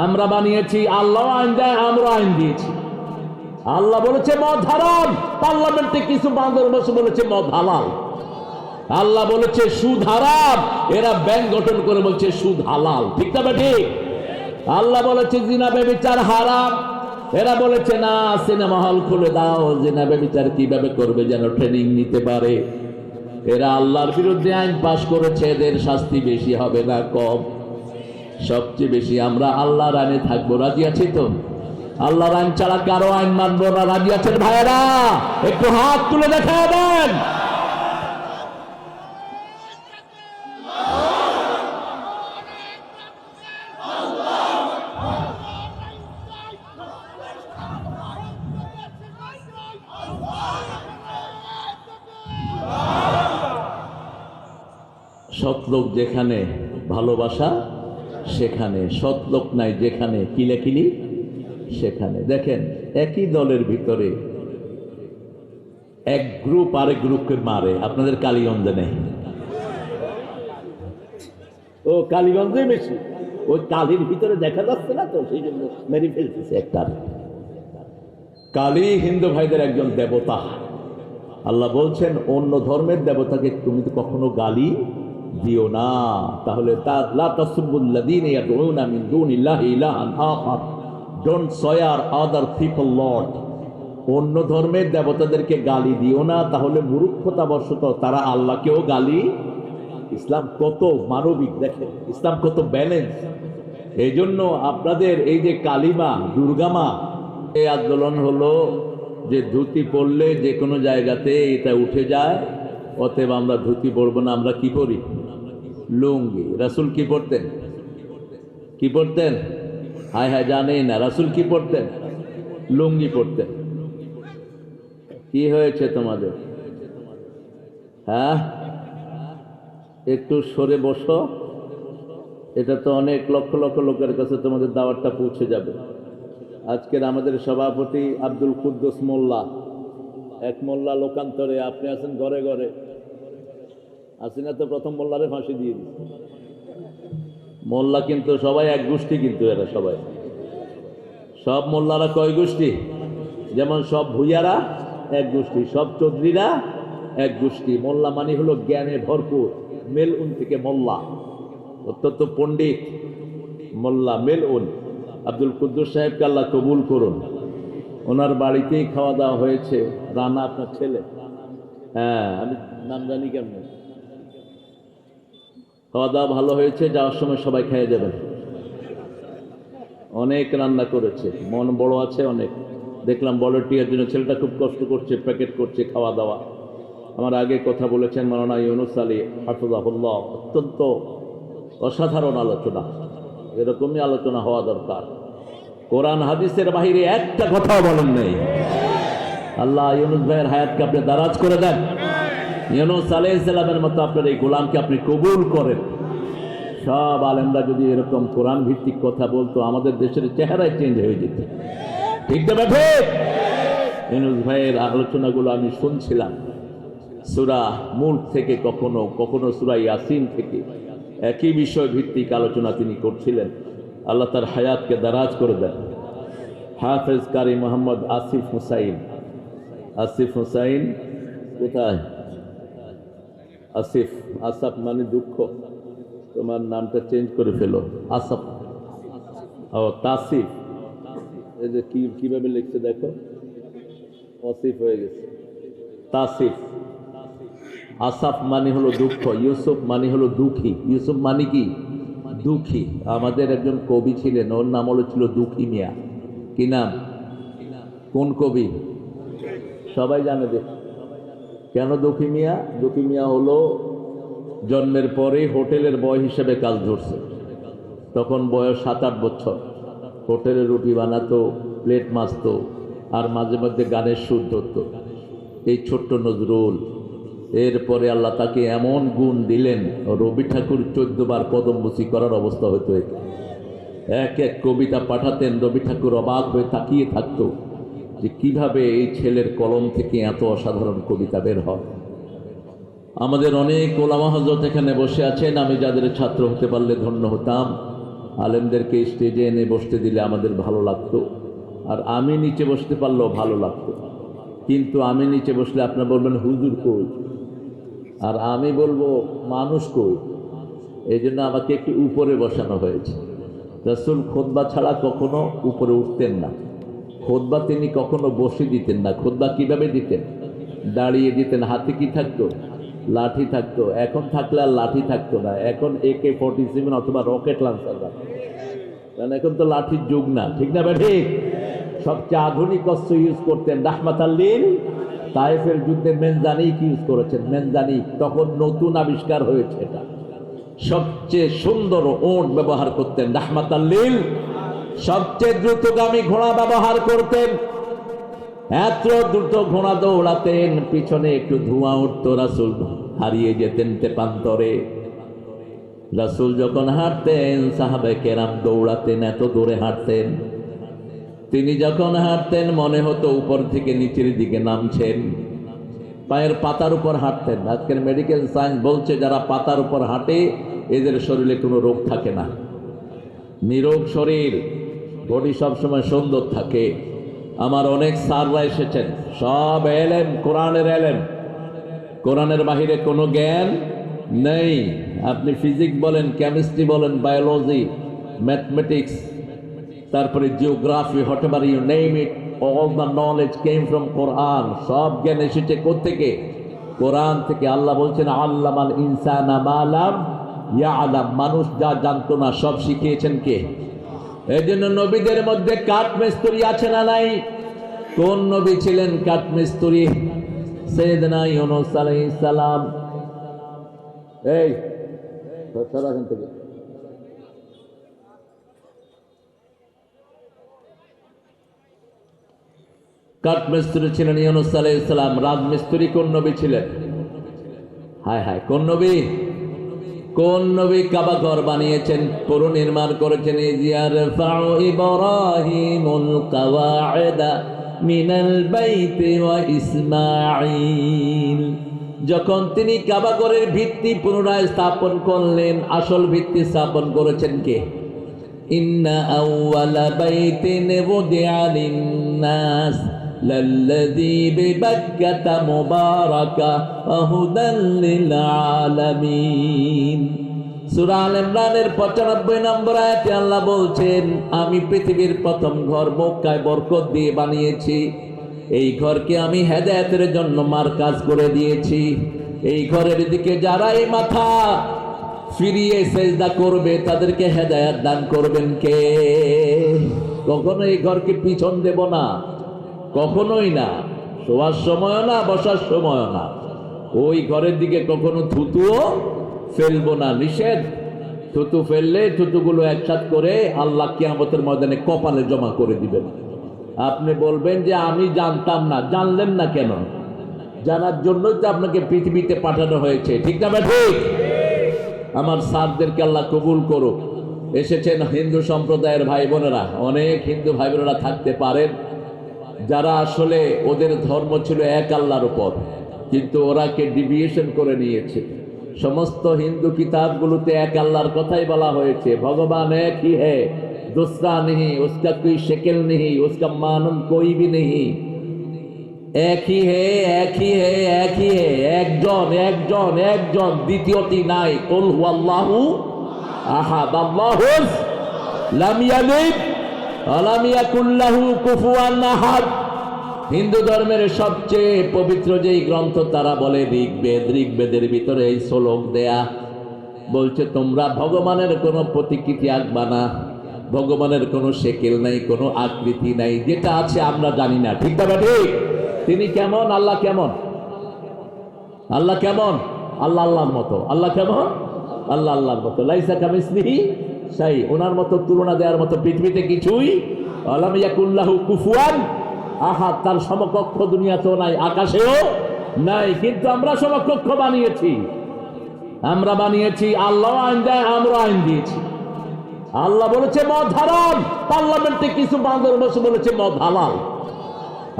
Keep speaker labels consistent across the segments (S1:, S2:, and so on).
S1: আমরা বানিয়েছি, আল্লাহ আইন দেয়, আমরা আইন দিয়েছি। আল্লাহ বলেছে মদ হারাম, পার্লামেন্টে কিছু বান্দর বসে বলেছে মদ হালাল। আল্লাহ বলেছে সুদ হারাম, এরা ব্যাংক গঠন করে বলছে সুদ হালাল। ঠিক না ঠিক? আল্লাহ বলেছে জিনা ব্যভিচার হারাম, এরা বলেছে না সিনেমা হল খুলে দাও, জিনা ব্যভিচার কিভাবে করবে যেন ট্রেনিং নিতে পারে। এরা আল্লাহর বিরুদ্ধে আইন পাশ করেছে, এদের শাস্তি বেশি হবে না কম? সবচেয়ে বেশি আমরা আল্লাহর আইনে থাকবো। রাজি আছি তো? আল্লাহর আইন ছাড়া কারো আইন মানবো না। রাজি আছেন ভাইয়েরা? একটু হাত তুলে দেখা দেন। সৎলোক যেখানে ভালোবাসা সেখানে, সৎলোক নাই যেখানে কিলাকিলি সেখানে। দেখেন একই দলের ভিতরে এক গ্রুপ আরেক গ্রুপকে মারে। আপনাদের কালীগঞ্জে নেই? ও কালীগঞ্জে বেশি, ওই কালীর ভিতরে দেখা যাচ্ছে না তো, সেই জন্য মেরে ফেলতেছে একটা। কালী হিন্দু ভাইদের একজন দেবতা। আল্লাহ বলছেন অন্য ধর্মের দেবতাকে তুমি তো কখনো গালি দিও না, তাহলে don't swear other people Lord. অন্য ধর্মের দেবতাদেরকে গালি দিও না, তাহলে মূর্খতাবশত তারা আল্লাহকেও গালি। ইসলাম কত মানবিক দেখেন, ইসলাম কত ব্যালেন্স। এই জন্য আপনাদের এই যে কালিমা দুর্গামা, এই আন্দোলন হলো যে ধুতি পরলে যে কোনো জায়গাতে এটা উঠে যায়, অতএব আমরা ধুতি পরবো না, আমরা কি পরি? লুঙ্গি। রাসূল কি পরতেন? কি পরতেন? হায় হায় জানেই না। রাসূল কি পরতেন? লুঙ্গি পরতেন। কি হয়েছে তোমাদের? হ্যাঁ, একটু সরে বসো, এটা তো অনেক লক্ষ লক্ষ লোকের কাছে তোমাদের দাওয়াতটা পৌঁছে যাবে। আজকের আমাদের সভাপতি আব্দুল কুদ্দুস মোল্লা, এক মোল্লা লোকান্তরে, আপনি আছেন ঘরে ঘরে, আসিনা তো প্রথম মোল্লারে ফাঁসি দিয়ে দিচ্ছে। মোল্লা কিন্তু সবাই এক গোষ্ঠী, কিন্তু এরা সবাই, সব মোল্লারা কয় গোষ্ঠী? যেমন সব ভুইয়ারা এক গোষ্ঠী, সব চৌধুরীরা এক গোষ্ঠী। মোল্লা মানে হলো জ্ঞানে ভরপুর, মেল উন থেকে মোল্লা, অত্যন্ত পণ্ডিত মোল্লা মেল উন। আব্দুল কুদ্দুস সাহেবকে আল্লাহ কবুল করুন। ওনার বাড়িতেই খাওয়া দাওয়া হয়েছে। রানা আপনার ছেলে? হ্যাঁ, আমি নাম জানি কেমন। খাওয়া দাওয়া ভালো হয়েছে, যাওয়ার সময় সবাই খেয়ে যাবেন। অনেক রান্না করেছে, মন বড় আছে অনেক। দেখলাম ভলান্টিয়ার জন্য ছেলেটা খুব কষ্ট করছে, প্যাকেট করছে খাওয়া দাওয়া। আমার আগে কথা বলেছেন মাওলানা ইউনুস আলী হাফিজাহুল্লাহ, অত্যন্ত অসাধারণ আলোচনা। এরকমই আলোচনা হওয়া দরকার। কোরআন হাদিসের বাহিরে একটা কথাও বলেন নেই। আল্লাহ ইউনুস ভাইয়ের হায়াতকে আপনি দারাজ করে দেন। ইউনুস আলাইহিস সালামের মতো আপনার এই গোলামকে আপনি কবুল করেন। সব আলেমরা যদি এরকম কোরআন ভিত্তিক কথা বলতো, আমাদের দেশের চেহারাই চেঞ্জ হয়ে যেত। ঠিক না ঠিক? ইউনুস ভাইয়ের আলোচনাগুলো আমি শুনছিলাম, সূরা মুলক থেকে, কখনো কখনো সূরা ইয়াসিন থেকে, একই বিষয় ভিত্তিক আলোচনা তিনি করছিলেন। আল্লাহ তার হায়াতকে দারাজ করে দেন। হাফেজ কারি মোহাম্মদ আসিফ হুসাইন। আসিফ হুসাইন কোথায়? আসিফ, আসাফ মানে দুঃখ, তোমার নামটা চেঞ্জ করে ফেলো, আসাফ। ও তাসিফ, এই যে কিভাবে লিখছে দেখো, আসিফ হয়ে গেছে তাসিফ। আসাফ মানে হলো দুঃখ, ইউসুফ মানে হলো দুঃখী। ইউসুফ মানে কি? দুঃখী। আমাদের একজন কবি ছিলেন, ওর নাম হলো ছিল দুঃখী মিয়া। কি নাম? কোন কবি? সবাই জানে দেখ। কেন দুঃখী মিয়া? দুঃখী মিয়া হলো জন্মের পরে হোটেলের বয় হিসেবে কাজ ধরছে। তখন বয়স 7-8 বছর। হোটেলে রুটি বানাতো, প্লেট মাজতো, আর মাঝে মধ্যে গানের সুর ধরতো। এই ছোট্ট নজরুল। এরপরে আল্লাহ তাকে এমন গুণ দিলেন, রবি ঠাকুর 14 বার কদমবুসি করার অবস্থা হতো। এক এক কবিতা পাঠাতেন, রবি ঠাকুর অবাক হয়ে তাকিয়ে থাকতো যে কিভাবে এই ছেলের কলম থেকে এত অসাধারণ কবিতা বের হয়। আমাদের অনেক ওলামা হযরত এখানে বসে আছেন, আমি যাদের ছাত্র হতে পারলে ধন্য হতাম। আলেমদেরকে স্টেজে এনে বসতে দিলে আমাদের ভালো লাগতো, আর আমি নিচে বসতে পারলেও ভালো লাগতো। কিন্তু আমি নিচে বসলে আপনারা বলবেন হুজুর কই, আর আমি বলবো মানুষ কই। এই জন্য আমাকে একটু উপরে বসানো হয়েছে। রাসূল খুতবা ছাড়া কখনো উপরে উঠতেন না। খুতবা তিনি কখনো বসে দিতেন না। খুতবা কিভাবে দিতেন? দাঁড়িয়ে দিতেন। হাতে কি থাকতো? লাঠি থাকতো। এখন থাকলে আর লাঠি থাকতো না, এখন AK-47 অথবা রকেট লঞ্চার রাখতো, কারণ এখন তো লাঠির যুগ না, ঠিক না ভাই? ঠিক। সবচেয়ে আধুনিক অস্ত্র ইউজ করতেন রাহমাতাল লিল তায়েফের যুদ্ধে মেনজানিক ইউজ করেছেন। মেনজানিক তখন নতুন আবিষ্কার হয়েছে, এটা সবচেয়ে সুন্দর ওট ব্যবহার করতেন রাহমাতাল লিল। সবচেয়ে দ্রুতগামী ঘোড়া ব্যবহার করতেন। এত দ্রুত ঘোড়া দৌড়াতেন, পিছনে একটু ধোঁয়া উঠতো, রাসূল হারিয়ে যেতেন তেপান্তরে। রাসূল যখন হাঁটতেন সাহাবায়ে কেরাম দৌড়াতেন, এত দূরে হাঁটতেন। তিনি যখন হাঁটতেন মনে হতো উপর থেকে নিচের দিকে নামছেন। পায়ের পাতার উপর হাঁটতেন। আজকের মেডিকেল সায়েন্স বলছে যারা পাতার উপর হাঁটে এদের শরীরে কোনো রোগ থাকে না, নিরোগ শরীর, বডি সবসময় সুন্দর থাকে। আমার অনেক স্যাররা এসেছেন, সব এলেম, কোরআনের এলেম, কোরআনের বাহিরে কোনো জ্ঞান নেই। আপনি ফিজিক্স বলেন, কেমিস্ট্রি বলেন, বায়োলজি, ম্যাথমেটিক্স, তারপরে geography, whatever you name it, all the knowledge came from Quran. সব জ্ঞান এসেছে কোত্থেকে? কোরআন থেকে। আল্লাহ বলছেন আল্লামাল ইনসানা মা লাম ইয়ালাম, মানুষ যা জানতো না সব শিখিয়েছেন কে? এই জন্য নবীদের মধ্যে কাঠমিস্ত্রি আছে না নাই? কোন নবী ছিলেন কাঠমিস্ত্রি? সাইয়েদনা ইউনূস আলাইহিস সালাম। এই সরা এখান থেকে। কাঠমিস্ত্রি ছিলেন ইউনূস আলাইহিস সালাম। রাজমিস্ত্রি কোন নবী ছিলেন? হায় হায়, কোন নবী? কোন নবী কাবা ঘর বানিয়েছেন, পুনর্নির্মাণ করেছেন? ইয়ারফাউ ইব্রাহিমুল কাওয়াইদা মিনাল বাইতি ওয়া ইসমাঈল। যখন তিনি কাবা ঘরের ভিত্তি পুনরায় স্থাপন করলেন, আসল ভিত্তি স্থাপন করেছেন কে? ইন্না আউওয়ালা বাইতিন ওয়ুদিআ লিন-নাস লাল্লাযী বিবাক্কাতা মুবারাকা ওয়া হুদাল লিল আলামিন। সূরা আল ইমরানের 95 নম্বর আয়াতে আল্লাহ বলছেন, আমি পৃথিবীর প্রথম ঘর মক্কায় বরকত দিয়ে বানিয়েছি। এই ঘরকে আমি হেদায়েতের জন্য মারকাজ করে দিয়েছি। এই ঘরের দিকে যারা এই মাথা ফিরিয়ে সেজদা করবে তাদেরকে হেদায়েত দান করবেন কে? কখনো এই ঘরকে পিছন দেব না, কখনোই না। শোয়ার সময়ও না, বসার সময়ও না। ওই ঘরের দিকে কখনো থুতুও ফেলবো না, নিষেধ। থুতু ফেললে থুতুগুলো একসাথ করে আল্লাহ কিয়ামতের ময়দানে কপালে জমা করে দিবেন। আপনি বলবেন যে আমি জানতাম না। জানলেন না কেন? জানার জন্যই তো আপনাকে পৃথিবীতে পাঠানো হয়েছে, ঠিক না ঠিক? আমার স্যারদেরকে আল্লাহ কবুল করুক। এসেছেন হিন্দু সম্প্রদায়ের ভাই বোনেরা, অনেক হিন্দু ভাই বোনেরা থাকতে পারেন যারা আসলে ওদের ধর্ম ছিল এক আল্লাহর উপর, কিন্তু ওরাকে ডিভিয়েশন করে নিয়েছে। সমস্ত হিন্দু কিতাবগুলোতে এক আল্লাহর কথাই বলা হয়েছে। ভগবান এক হি है, दूसरा नहीं, उसका कोई शक्ल नहीं, उसका मानंद कोई भी नहीं। এক হি হে, এক হি হে, এক হি হে, একজন একজন একজন, দ্বিতীয়টি নাই। কুল হুয়াল্লাহু আহাদ, আল্লাহুস লাম ইয়ালিদ ওয়া লাম ইয়াকুল লাহু কুফুয়ান আহাদ। হিন্দু ধর্মের সবচেয়ে পবিত্র যেই গ্রন্থ তারা বলে ঋগ্বেদ। ঋগ্বেদের ভিতরে এই শ্লোক দেয়া, বলছে তোমরা ভগবানের কোনো প্রতিকৃতি আঁকবা না, ভগবানের কোনো শেকেল নাই, কোনো আকৃতি নাই। যেটা আছে আমরা জানি না, ঠিক না ঠিক? তিনি কেমন? আল্লাহ কেমন? আল্লাহ কেমন? আল্লাহ আল্লাহর মতো। আল্লাহ কেমন? আল্লাহ আল্লাহর মতো। লাইসা কামিসলিহি শাই, ওনার মতো তুলনা দেওয়ার মতো পৃথিবীতে কিছুই। আলাম ইয়াকুল লাহু কুফুয়ান আহাদ, তার সমকক্ষ দুনিয়াতেও নাই, আকাশেও নাই। কিন্তু আমরা সমকক্ষ বানিয়েছি, আমরা বানিয়েছি। আল্লাহ আইন দেয়, আমরা আইন দিয়েছি। আল্লাহ বলেছে মদ হারাম, পার্লামেন্টে কিছু বান্দর বসে বলেছে মদ হালাল।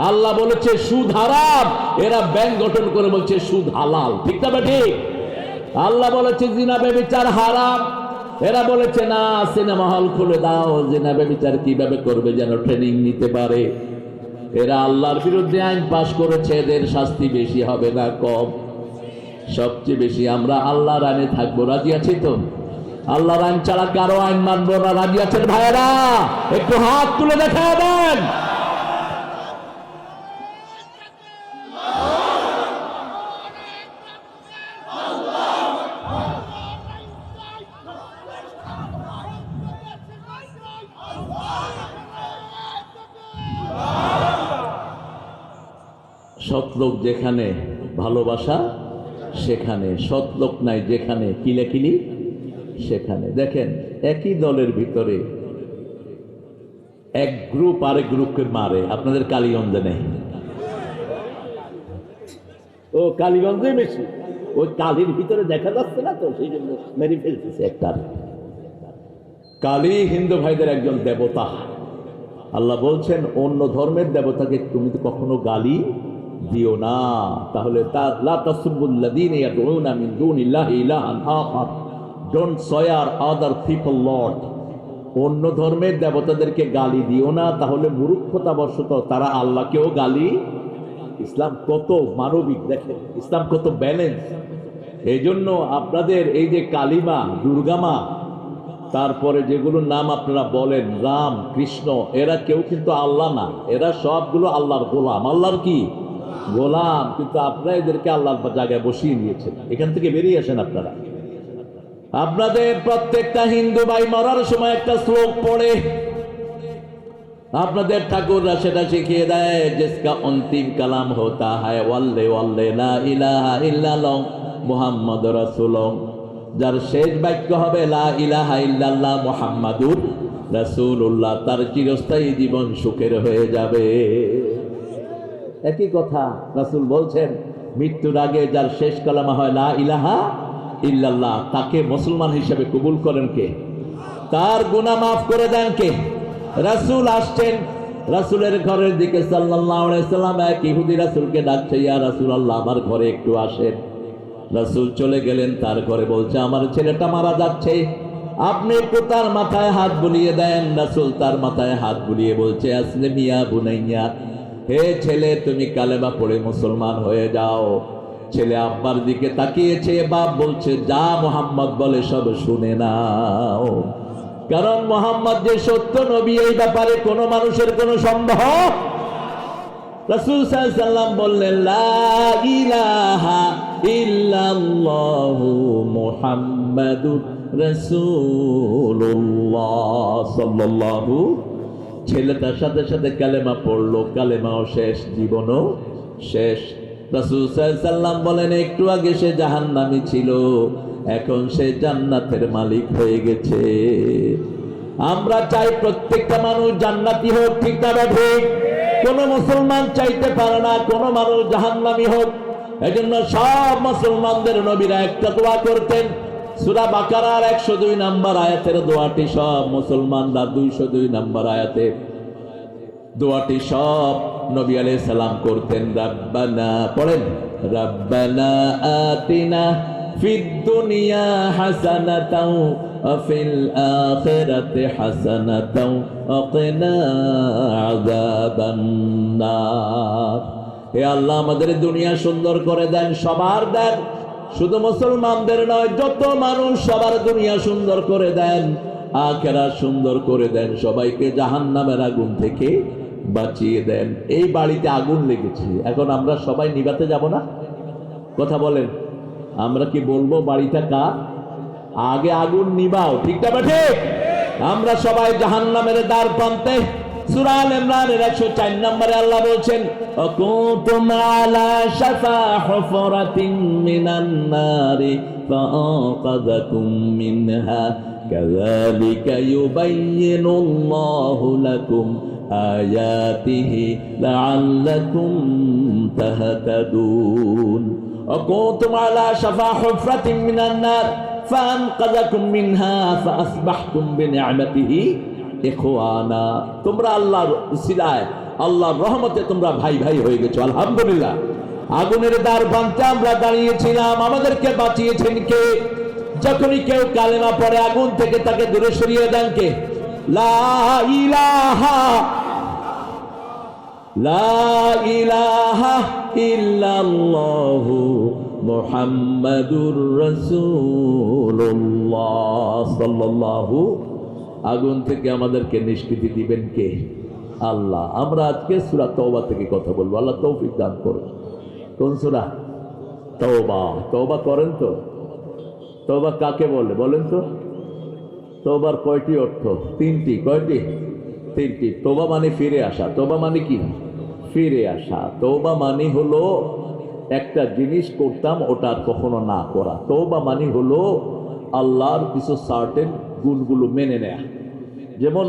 S1: আল্লাহ বলেছে সুদ হারাম, এরা ব্যাংক গঠন করে বলছে সুদ হালাল, ঠিক না ঠিক? আল্লাহ বলেছে জিনা ব্যভিচার হারাম, এরা বলেছে না, সিনেমা হল খুলে দাও, জিনা ব্যভিচার কিভাবে করবে যেন ট্রেনিং নিতে পারে। এরা আল্লাহর বিরুদ্ধে আইন পাশ করেছে, এদের শাস্তি বেশি হবে না কম? সবচেয়ে বেশি আমরা আল্লাহর আইনে থাকবো, রাজি আছি তো? আল্লাহর আইন ছাড়া কারো আইন মানবো না, রাজি আছেন ভাইয়েরা? একটু হাত তুলে দেখা দেন। সৎলোক যেখানে, ভালোবাসা সেখানে, সৎলোক নাই যেখানে, কিলাকিলি সেখানে। দেখেন, একই দলের ভিতরে এক গ্রুপ আরেক গ্রুপকে মারে। আপনাদের কালীগঞ্জে নেই? ও কালীগঞ্জে বেশি, ওই কালীর ভিতরে দেখা যাচ্ছে না তো, সেই জন্য মেরে ফেলতেছে একটা। কালী হিন্দু ভাইদের একজন দেবতা। আল্লাহ বলছেন অন্য ধর্মের দেবতাকে তুমি তো কখনো গালি দিও না, তাহলে don't swear other people Lord. অন্য ধর্মের দেবতাদেরকে গালি দিও না, তাহলে মূর্খতাবশত তারা আল্লাহকেও গালি। ইসলাম কত মানবিক দেখেন, ইসলাম কত ব্যালেন্স। এই জন্য আপনাদের এই যে কালিমা, দুর্গামা, তারপরে যেগুলো নাম আপনারা বলেন, রাম, কৃষ্ণ, এরা কেউ কিন্তু আল্লাহ না, এরা সবগুলো আল্লাহর গোলাম। আল্লাহর কি গোলাম, কিন্তু আপনারা এদেরকে আল্লাহর জায়গায় বসিয়ে নিয়েছেন। এখান থেকে বেরিয়ে আসেন আপনারা। আপনাদের প্রত্যেকটা হিন্দু ভাই মরার সময় একটা শ্লোক পড়ে, আপনাদের ঠাকুররা সেটা শিখিয়ে দেয়, জিসকা অন্তিম কালাম হোতা হয় ওয়াল্লে ওয়াল্লে লা ইলাহা ইল্লাল্লাহ মুহাম্মাদুর রাসূলুল্লাহ। যার শেষ বাক্য হবে লা ইলাহা ইল্লাল্লাহ মুহাম্মাদুর রাসূলুল্লাহ, তার চিরস্থায়ী জীবন সুখের হয়ে যাবে। একই কথা রাসূল বলছেন, মৃত্যুর আগে যার শেষ কালামা হয় লা ইলাহা ইল্লাল্লাহ, তাকে মুসলমান হিসেবে কবুল করেন কে? তার গুনাহ মাফ করে দেন কে? রাসূল আসছেন, রাসূলের ঘরের দিকে সাল্লাল্লাহু আলাইহি সাল্লাম, এক ইহুদি রাসূলকে ডাকছে, ইয়া রাসূলুল্লাহ আমার ঘরে একটু আসেন। রাসূল চলে গেলেন তার ঘরে, বলছে আমার ছেলেটা মারা যাচ্ছে, আপনি একটু তার মাথায় হাত বুলিয়ে দেন। রাসূল তার মাথায় হাত বুলিয়ে বলছে, আসলিম ইয়া বুনাইয়া, হে ছেলে তুমি কালেমা পড়ে মুসলমান হয়ে যাও। ছেলে আব্বার দিকে তাকিয়েছে, বাপ বলছে যা মুহাম্মদ বলে সব শুনে নাও, কারণ মুহাম্মদ যে সত্য নবী এই ব্যাপারে কোনো মানুষের কোনো সন্দেহ। রাসূল সাল্লাল্লাহু আলাইহি সাল্লাম বললেন, লা ইলাহা ইল্লাল্লাহু মুহাম্মাদুর রাসূলুল্লাহ সাল্লাল্লাহু। ছেলেটার সাথে সাথে কালেমা পড়লো, কালেমাও শেষ, জীবনও শেষ। রাসূল সাল্লাল্লাহু আলাইহি সাল্লাম বলেন, একটু আগে সে জাহান্নামী ছিল, এখন সে জান্নাতের মালিক হয়ে গেছে। আমরা চাই প্রত্যেকটা মানুষ জান্নাতি হোক, ঠিক না ঠিক? কোন মুসলমান চাইতে পারে না কোন মানুষ জাহান্নামী হোক। এজন্য সব মুসলমানদের নবীরা একটা দোয়া করতেন, সূরা বাকারার 102 নম্বর আয়াতের দোয়াটি সব মুসলমানরা 202 নম্বর আয়াতে দোয়াটি সব নবী আলাইহিস সালাম করতেন। রাব্বানা, পড়েন, রাব্বানা আতিনা ফিদ দুনিয়া হাসানাতাও ওয়া ফিল আখিরাতি হাসানাতাও ওয়া কিনা আযাবান নার। হে আল্লাহ আমাদের দুনিয়া সুন্দর করে দেন, সবার দেন, শুধু মুসলমানদের নয়, যত মানুষ সবার দুনিয়া সুন্দর করে দেন, আখিরাত সুন্দর করে দেন, সবাইকে জাহান্নামের আগুন থেকে বাঁচিয়ে দেন। এই বাড়িতে আগুন লেগেছে, এখন আমরা সবাই নিভাতে যাব না? কথা বলেন, আমরা কি বলবো বাড়িটা কার? আগে আগুন নিভাও, ঠিক না ঠিক? আমরা সবাই জাহান্নামের দ্বার প্রান্তে। সূরা আল ইমরানের 104 নম্বরে আল্লাহ বলছেন, কুনতুম আলা শাফা হুফরাতিন মিনান নারি ফাআকাযাকুম মিনহা কাযালিকা ইউবাইয়িনুল্লাহু লাকুম আয়াতিহি লাআল্লাকুম তাহতাদুন। কুনতুম আলা শাফা হুফরাতিন মিনান নার ফাআনকাযাকুম মিনহা ফাআসবাহতুম বিনি'মাতিহি ইখওয়ানা। তোমরা আল্লাহর উসিলায়, আল্লাহর রহমতে তোমরা ভাই ভাই হয়ে গেছো, আলহামদুলিল্লাহ। আগুনের দ্বার প্রান্তে আমরা দাঁড়িয়েছিলাম, আমাদেরকে বাঁচিয়েছেন কে? যখনই কেউ কালেমা পড়ে আগুন থেকে তাকে দূরে সরিয়ে দেন কে? লা ইলাহা ইল্লাল্লাহু মুহাম্মাদুর রাসূলুল্লাহ সাল্লাল্লাহু। আগুন থেকে আমাদেরকে নিষ্কৃতি দিবেন কে? আল্লাহ। আমরা আজকে সূরা তওবা থেকে কথা বলবো। আল্লাহ তৌফিক দান করুন। কোন সূরা? তওবা। তওবা করেন তো? তওবা কাকে বলে বলেন তো? তওবার কয়টি অর্থ? তিনটি। কয়টি? তিনটি। তওবা মানে ফিরে আসা। তওবা মানে কি? ফিরে আসা। তওবা মানে হলো একটা জিনিস করতাম ওটা আর কখনো না করা। তওবা মানে হলো আল্লাহর কিছু সার্টেন গুণগুলো মেনে নেয়া। যেমন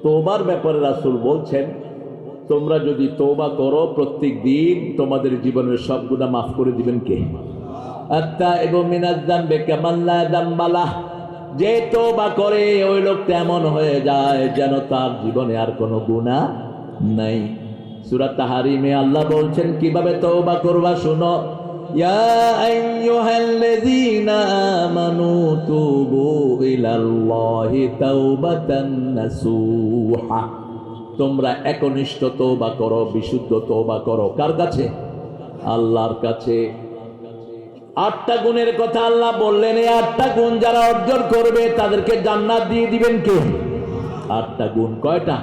S1: তওবার ব্যাপারে রাসূল বলছেন, তোমরা যদি তওবা করো প্রত্যেক দিন তোমাদের জীবনের সব গুনাহ মাফ করে দিবেন কে? আত্তাইবু মিনাজ যামবি কামান লা যামবা লাহ। যে তওবা করে ওই লোকটা এমন হয়ে যায় যেন তার জীবনে আর কোনো গুনাহ নাই। সূরা তাহরিমে আল্লাহ বলছেন কিভাবে তওবা করবা শুনো। ইয়া আইয়ুহাল্লাযীনা আমানু তুবু ইলাল্লাহি তাওবাতান নাসুহা। তোমরা একনিষ্ঠ তওবা করো, বিশুদ্ধ তওবা করো। কার কাছে? আল্লাহর কাছে। 8টা গুণের কথা আল্লাহ বললেন। এই 8টা গুণ যারা অর্জন করবে তাদেরকে জান্নাত দিয়ে দিবেন কে? 8টা গুণ। কয়টা?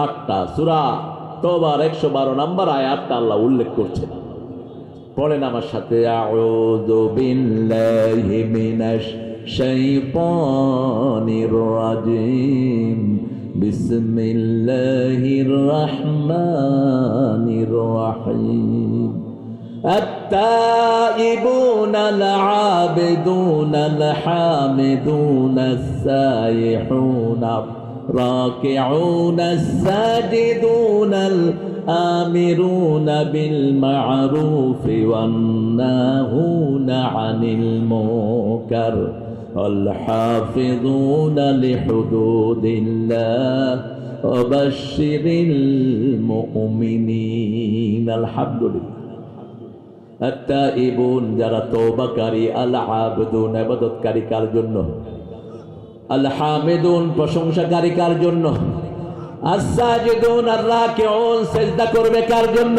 S1: 8টা। সূরা তওবার 112 নম্বর আয়াতটা আল্লাহ উল্লেখ করছেন। পড়েন আমার সাথে। আউযু বিল্লাহি মিনাশ শাইতানির রাজিম। বিসমিল্লাহির রাহমানির রাহিম। التائبون العابدون الحامدون السائحون الراكعون الساجدون الآمرون بالمعروف والناهون عن المنكر والحافظون لحدود الله وبشر المؤمنين। الحمد لله। আত্তাইবুন যারা তওবাকারী, আল আবদুন ইবাদতকারী কার জন্য? আল হামিদুন প্রশংসাকারী কার জন্য? আস-সাজিদুন আর রাকিউন সিজদা করবে কার জন্য?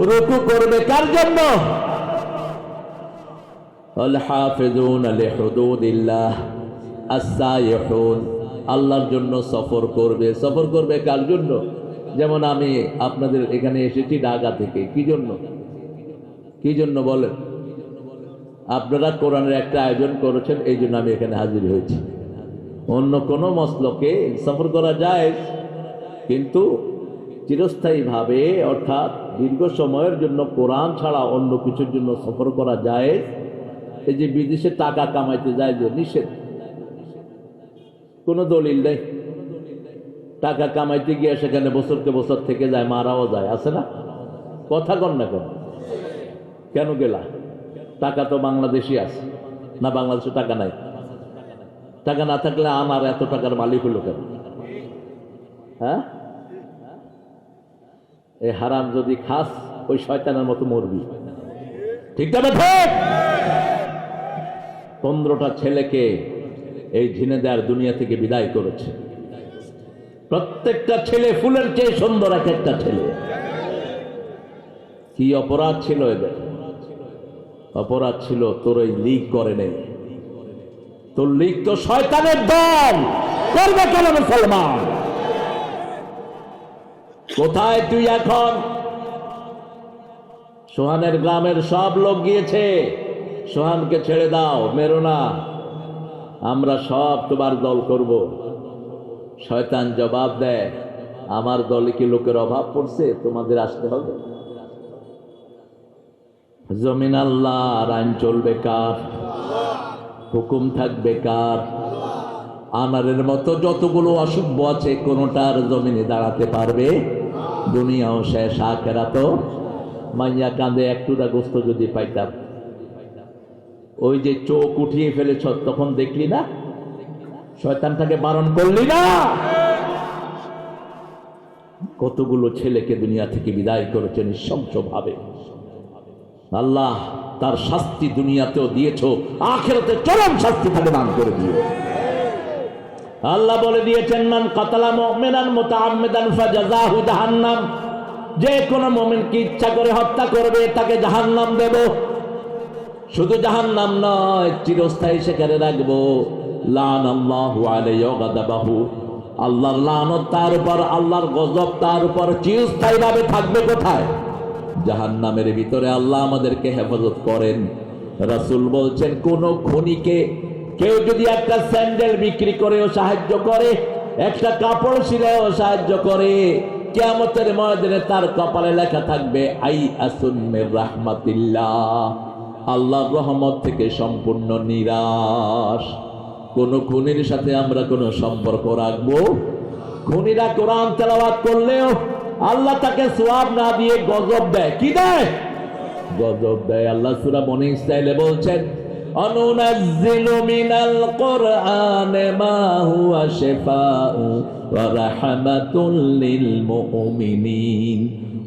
S1: রুকু করবে কার জন্য? আল হাফিজুন লিহুদুদিল্লাহ। আস-সাইহুন আল্লাহর জন্য সফর করবে। সফর করবে কার জন্য? যেমন আমি আপনাদের এখানে এসেছি ঢাকা থেকে। কি জন্য? কি জন্য বলেন? আপনারা কোরআনের একটা আয়োজন করেছেন, এই জন্য আমি এখানে হাজির হয়েছি। অন্য কোনো মসলকে সফর করা যায়, কিন্তু চিরস্থায়ীভাবে অর্থাৎ দীর্ঘ সময়ের জন্য কোরআন ছাড়া অন্য কিছুর জন্য সফর করা যায়। এই যে বিদেশে টাকা কামাইতে যায় যে নিষেধ, কোনো দলিল নেই। টাকা কামাইতে গিয়ে সেখানে বছরকে বছর থেকে যায়, মারাও যায়, আছে না? কথা কন না কেন? কেন গেলা? টাকা তো বাংলাদেশি আছে না? বাংলাদেশে টাকা নাই? টাকা না থাকলে আমার এত টাকার মালিক হলো কেন? হ্যাঁ, এই হারাম যদি খাস ওই শয়তানের মতো মরবি। ঠিক না? ঠিক। 15টা ছেলেকে এই ঝিনেদার দুনিয়া থেকে বিদায় করেছে। প্রত্যেকটা ছেলে ফুলের চেয়ে সুন্দর, এক একটা ছেলে। কি অপরাধ ছিল এদের? অপরাধ ছিল তোর এই লীগ করে নেই। তোর লীগ তো শয়তানের দল, করবে কেন মুসলমান? কোথায় তুই এখন? সোহানের গ্রামের সব লোক গিয়েছে। সোহানকে ছেড়ে দাও, মেরো না, আমরা সব তোমার দল করব। শয়তান জবাব দেয়, আমার দলে কি লোকের অভাব পড়ছে? তোমাদের আসতে হবে। জমিন আল্লাহর, আইন চলবে কার? হুকুম থাকবে কার? আনারের মতো যতগুলো অসভ্য আছে কোনটার জমিনে দাঁড়াতে পারবে? দুনিয়াও শেষ, আখিরাতও। মাইয়া কাঁদে, একটুটা গোস্ত যদি পাইতাম। ওই যে চোখ উঠিয়ে ফেলেছ, তখন দেখলি না? শয়তানটাকে বারণ করলি না? কতগুলো ছেলেকে দুনিয়া থেকে বিদায় করেছে নৃশংসভাবে। আল্লাহ তার শাস্তি দুনিয়াতেও দিয়েছো, আখিরাতে চরম শাস্তি তাকে দান করে দিও। আল্লাহ বলে দিয়েছেন, মান কাতালা মুমিনান মুতাআম্মিদান ফাজাযাহু জাহান্নাম, যে কোনো মুমিনকে ইচ্ছা করে হত্যা করবে তাকে জাহান্নাম দেব। শুধু জাহান্নাম নয়, চিরস্থায়ী সেখানে রাখবো। লানাল্লাহু আলাইহি ওয়া গাদাবাহু, আল্লাহর লানত তার উপর, আল্লাহর গজব তার উপর চিরস্থায়ীভাবে থাকবে। কোথায়? জাহান্নামের ভিতরে। আল্লাহ আমাদেরকে হেফাজত করেন। রাসূল বলছেন, কোন খনিকে কেউ যদি একটা স্যান্ডেল বিক্রি করেও সাহায্য করে, একটা কাপড় সিলাইও সাহায্য করে, কিয়ামতের ময়দানে তার কপালে লেখা থাকবে আই আসুন মির রাহমাতিল্লাহ, আল্লাহর রহমত থেকে সম্পূর্ণ নিরাশ। কোন খুনির সাথে আমরা কোন সম্পর্ক রাখবো? খুনিরা কোরআন তেলাওয়াত করলেও আল্লাহ তাকে সওয়াব না দিয়ে গজব দেয়। কি দেয়? গজব দেয়। আল্লাহ সূরা বনী ইসরাঈলে বলছেন, অনুনাজ্জিলু মিনাল কুরআনি মা হুয়া শিফাউ ওয়া রাহমাতুল লিল মুমিনিন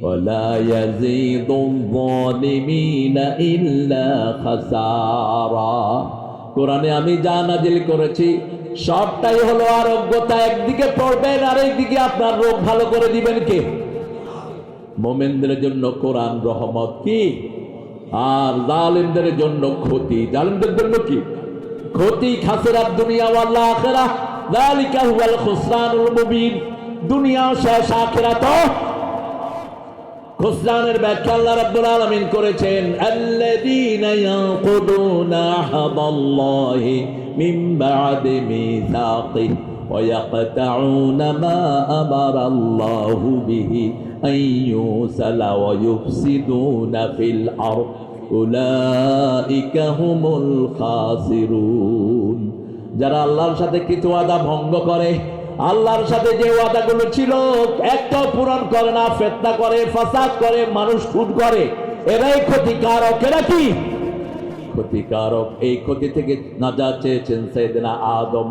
S1: ওয়া লা ইয়াজিদুয যালিমিনা ইল্লা খাসারা। কোরআনে আমি যা নাজিল করেছি সবটাই হলো আরোগ্যতা। একদিকে পড়বেন আর একদিকে আপনার রোগ ভালো করে দিবেন কে? মুমিনদের জন্য কোরআন রহমত কি, আর জালিমদের জন্য ক্ষতি। জালিমদের জন্য কি? ক্ষতি। খাসিরাত দুনিয়া ওয়াল আখিরাহ, যালিকা হুয়াল খুসরানুল মুবিন। দুনিয়াও শেষ, আখিরাতও। খুসরানের ব্যাখ্যা আল্লাহ রাব্বুল আলামিন করেছেন, আল্লাযীনা ইয়ানকুদুনা আহদাল্লাহি মিন বা'দি মিসাকিহি ওয়া ইয়াকতাউনা মা আমারাল্লাহু বিহি আন ইউসালা ওয়া ইউফসিদুনা ফিল আরদ উলাইকা হুমুল খাসিরুন। যারা আল্লাহর সাথে কিছু ওয়াদা ভঙ্গ করে, আল্লাহর সাথে যে ওয়াদাগুলো ছিল একটাও পূরণ করে না, ফিতনা করে, ফাসাদ করে, মানুষ খুন করে, এরাই ক্ষতিকারক। এরা কি? ক্ষতিকারক। এই ক্ষতি থেকে নাজাত চেয়েছেন সাইয়েদনা আদম।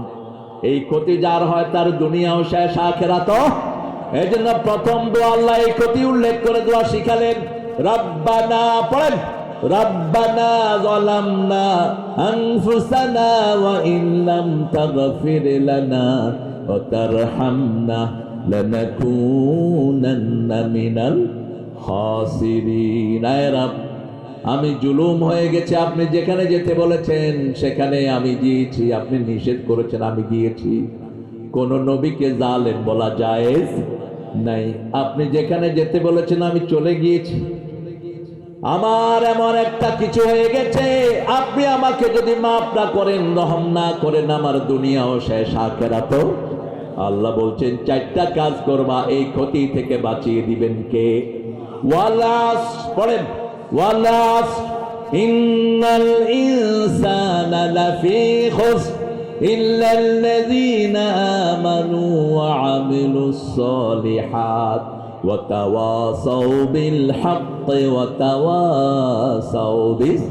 S1: এই ক্ষতি যার হয় তার দুনিয়াও শেষ, আখিরাতও। এই জন্য প্রথম দোয়া আল্লাহ এই ক্ষতি উল্লেখ করে দোয়া শিখালেন। রব্বানা, পড়েন, রব্বানা যালামনা আনফুসানা ওয়া ইন লাম তাগফির লানা ওয়া তারহামনা লানাকুনান্না মিনাল খাসিরিন। আয় রব, আমি জুলুম হয়ে গেছে, আপনি যেখানে যেতে বলেছেন সেখানে আমি গিয়েছি, আপনি নিষেধ করেছেন আমি গিয়েছি। কোন নবীকে জালেম বলা জায়েজ নাই। আপনি যেখানে যেতে বলেছেন আমি চলে গিয়েছি। আমার এমন একটা কিছু হয়ে গেছে, আপনি আমাকে যদি মাফ না করেন, রহম না করেন, আমার দুনিয়াও শেষ, আখিরাতও। আল্লাহ বলছেন চারটা কাজ করবা, এই ক্ষতি থেকে বাঁচিয়ে দিবেন কে? ওয়ালাস, পড়েন, ওয়ালাস ইন্নাল ইনসানা লাফি খুসর ইল্লাল্লাযীনা আমানু ওয়া আমিলুস সালিহাত ওয়া তাওয়াসাউ বিল হাক্কি ওয়া তাওয়াসাউ বিস।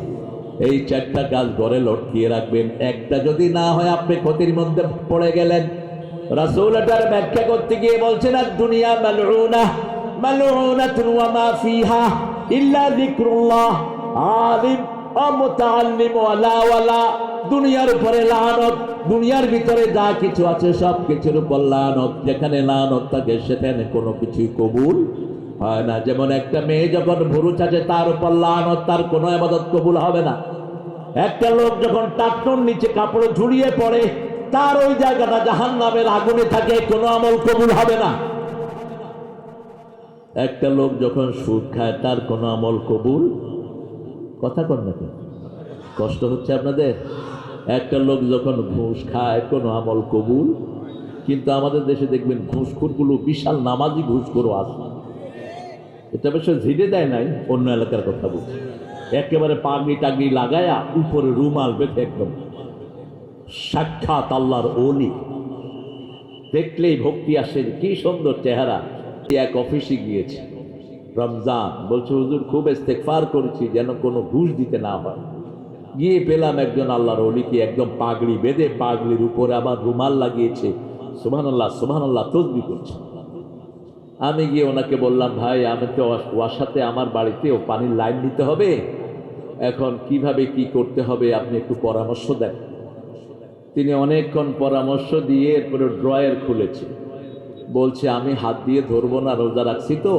S1: এই চারটা কাজ ঘরে লটকিয়ে রাখবেন। একটা যদি না হয় আপনি ক্ষতির মধ্যে পড়ে গেলেন। রাসূল এটার ব্যাখ্যা করতে গিয়ে বলছেন, দুনিয়া মালউনা মালউনাতুন ওয়া মা ফিহা ইল্লা যিকরুল্লাহ আলিম ওয়া মুতাআল্লিম ওয়ালা ওয়ালা। দুনিয়ার উপরে লানত, দুনিয়ার ভিতরে যা কিছু আছে সব কিছুর উপর লানত। যেখানে লানত থাকে সেখানে কোনো কিছুই কবুল হয় না। যেমন একটা মেয়ে যখন ভুরু চাচে তার উপর লানত, তার কোনো ইবাদত কবুল হবে না। একটা লোক যখন টাকনুর নিচে কাপড় ঝুলিয়ে পড়ে, তার ওই জায়গাটা জাহান্নামের আগুনে থাকে, কোনো আমল কবুল হবে না। একটা লোক যখন সুদ খায় তার কোনো আমল কবুল, কথা কর নাকি? কষ্ট হচ্ছে আপনাদের? একটা লোক যখন ঘুষ খায় কোনো আমল কবুল। কিন্তু আমাদের দেশে দেখবেন ঘুষখোরগুলো বিশাল নামাজি ঘুষখোরও আছে। এটা অবশ্য ঝিড়ে দেয় নাই, অন্য এলাকার কথা বলছি। একেবারে পাগড়ি টাগড়ি লাগায়া উপরে রুমাল বেঁধে একদম সাক্ষাৎ আল্লাহর ওলি, দেখলেই ভক্তি আসে, কি সুন্দর চেহারা। এক অফিসে গিয়েছে রমজান, বলছে হুজুর খুব ইস্তেগফার করেছি যেন কোনো ঘুষ দিতে না হয়। গিয়ে পেলাম একজন আল্লাহর ওলিকে, একদম পাগড়ি বেঁধে, পাগড়ির উপরে আবার রুমাল লাগিয়েছে, সুবহানাল্লাহ সুবহানাল্লাহ তাসবিহ করছে। আমি গিয়ে ওনাকে বললাম, ভাই আমি তো ওর সাথে আমার বাড়িতেও পানির লাইন নিতে হবে, এখন কিভাবে কি করতে হবে আপনি একটু পরামর্শ দেন। তিনি অনেকক্ষণ পরামর্শ দিয়ে এরপরে ড্রয়ার খুলেছে, বলছে আমি হাত দিয়ে ধরবো না, রোজা রাখছি তো,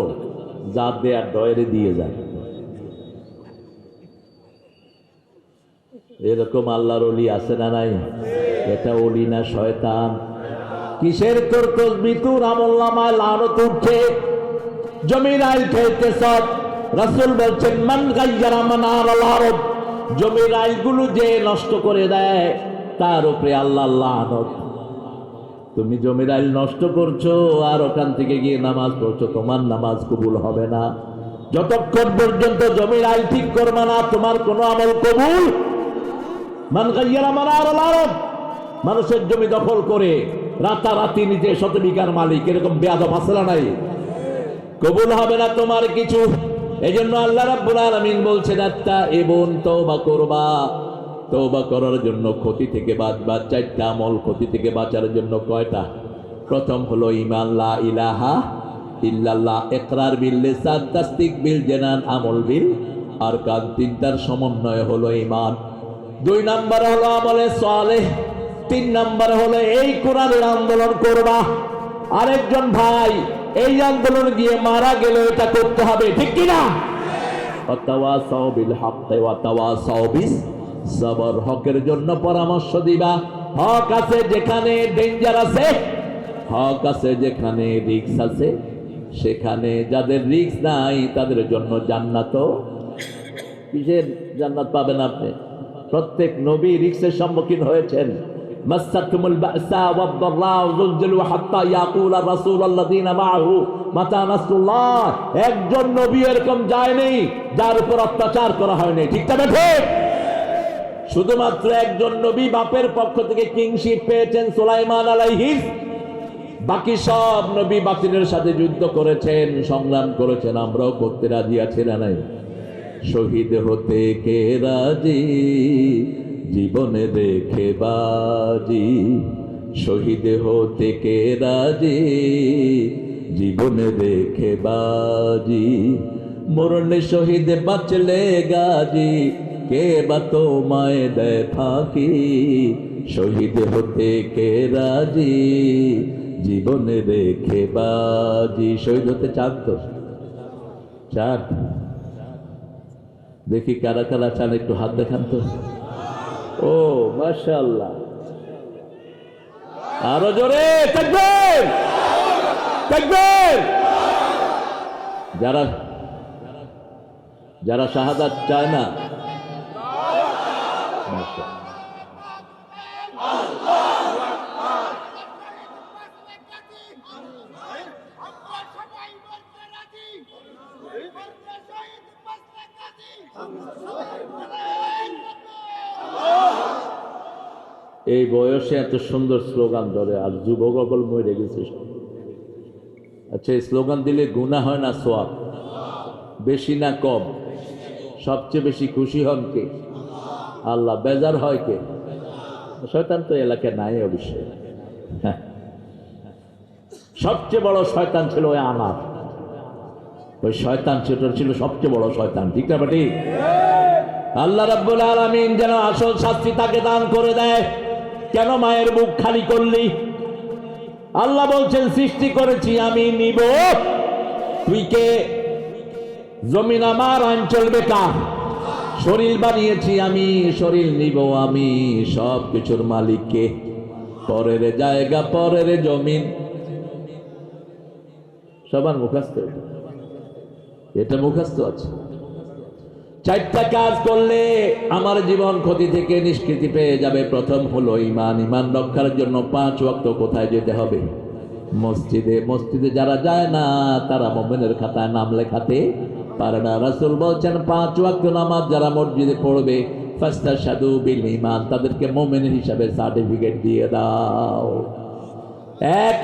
S1: যা দেয়ার ড্রয়ারে দিয়ে যান। এরকম আল্লাহর ওলি আছে না নাই? এটা ওলি না শয়তান? কিসের তোর তসবিহ তোর আমলনামায় লানত উঠছে, জমির আইল খেলতে সব। রাসূল বলছেন মান গায়্যারা মানারাল আরব, জমির আইলগুলো যে নষ্ট করে দেয় তার উপরে আল্লাহর লানত। তুমি জমির আইল নষ্ট করছো আর ওখান থেকে গিয়ে নামাজ পড়ছো, তোমার নামাজ কবুল হবে না। যতক্ষণ পর্যন্ত জমির আইল ঠিক করবে না তোমার কোনো আমল কবুল। মান গায়্যারা মানারাল আরব, মানুষের জমি দখল করে রাতারাতি নিজে শতবিঘার মালিক, এরকম বেয়াদব আছে না নাই? কবুল হবে না তোমার কিছু। এজন্য আল্লাহ রাব্বুল আলামিন বলছেন আত্তাইবুন, তওবা করবা। তওবা করার জন্য ক্ষতি থেকে বাঁচবা। চারটা আমল ক্ষতি থেকে বাঁচার জন্য কয়টা? প্রথম হলো ঈমান, লা ইলাহা ইল্লাল্লাহ, ইকরার বিল লিসান, তাসদিক বিল জানান, আমল বিল আরকান। তিনটার সমন্বয় হলো ঈমান। 2 নাম্বার হলো আমলে সালেহ। 3 নাম্বার হলো এই কোরআনের আন্দোলন করবা। আরেকজন ভাই এই আন্দোলন গিয়ে মারা গেল, এটা করতে হবে, ঠিক কিনা? ওয়াতাওয়াসাউ বিল হাক্কি ওয়াতাওয়াসাউ বিস সবর, হকের জন্য পরামর্শ দিবা। হক আছে যেখানে ডেঞ্জার আছে, হক আছে যেখানে রিস্ক আছে, সেখানে যাদের রিস্ক নাই তাদের জন্য জান্নাত। কিসের জান্নাত পাবেন আপনি? প্রত্যেক নবী রিস্কের সম্মুখীন হয়েছেন। মাসাতুমুল বাসা ওয়াদ-দাররা ওয়াজুলজিলু হাত্তা ইয়াকুল আর-রাসূলুল্লাযীনা মাআহু মাতা নাসরুল্লাহ। একজন নবী এরকম যায়নি যার উপর অত্যাচার করা হয়নি, ঠিক না ঠিক? শুধুমাত্র একজন নবী বাপের পক্ষ থেকে কিংশিপ পেয়েছেন, সুলাইমান আলাইহিস। বাকি সব নবী বাতিলের সাথে যুদ্ধ করেছেন, সংগ্রাম করেছেন। আমরাও করতে রাজি আছি না নাই? শহীদ হতে কে রাজি, জীবনে দেখে বাজি। শহীদ হতে কে রাজি, জীবনে দেখে বাজি। মরণে শহীদ বাঁচলে গাজী, কে বা তোমায় দেয় ফাঁকি। শহীদ হতে কে রাজি, জীবনে দেখে বাজি। শহীদ হতে চান তো? চান? দেখি কারা কারা চান, একটু হাত দেখান তো। ও মাশাআল্লাহ, আরো জোরে তাকবীর, তাকবীর। যারা যারা শাহাদাত চায় না, এই বয়সে এত সুন্দর স্লোগান ধরে, আর যুবক অকল মরে গেছে। আচ্ছা, এই স্লোগান দিলে গুনাহ হয় না সওয়াব? বেশি না কম? সবচেয়ে বেশি খুশি হন কে? আল্লাহ। বেজার হয় কে? শয়তান তো এলাকায় নাই অবশ্যই। সবচেয়ে বড় শয়তান ছিল ওই আনার, ওই শয়তান ছিল সবচেয়ে বড় শয়তান, ঠিক না বেটি? আল্লাহ রাব্বুল আলামিন যেন আসল শাস্তি তাকে দান করে দেয়। কেন মায়ের বুক খালি করলি? আল্লাহ বলছেন সৃষ্টি করেছি আমি, নিব। তুই কে? জমিন আমার, আইন চলবে কার? শরীর বানিয়েছি আমি, শরীর নিব আমি। সব কিছুর মালিক কে? পরের জায়গা, পরের জমিন। সবার মুখস্থ, এটা মুখস্থ আছে। 4টা কাজ করলে আমার জীবন ক্ষতি থেকে নিষ্কৃতি পেয়ে যাবে। প্রথম হলো ঈমান। ঈমান রক্ষার জন্য 5 ওয়াক্ত কোথায় যেতে হবে? মসজিদে। মসজিদে যারা যায় না তারা মুমিনের খাতায় নাম লেখাতে পারে না। রাসূল বলছেন 5 ওয়াক্ত নামাজ যারা মসজিদে পড়বে, ফাস্তাশহাদু বিল ঈমান, তাদেরকে মুমিন হিসাবে সার্টিফিকেট দিয়ে দাও। এক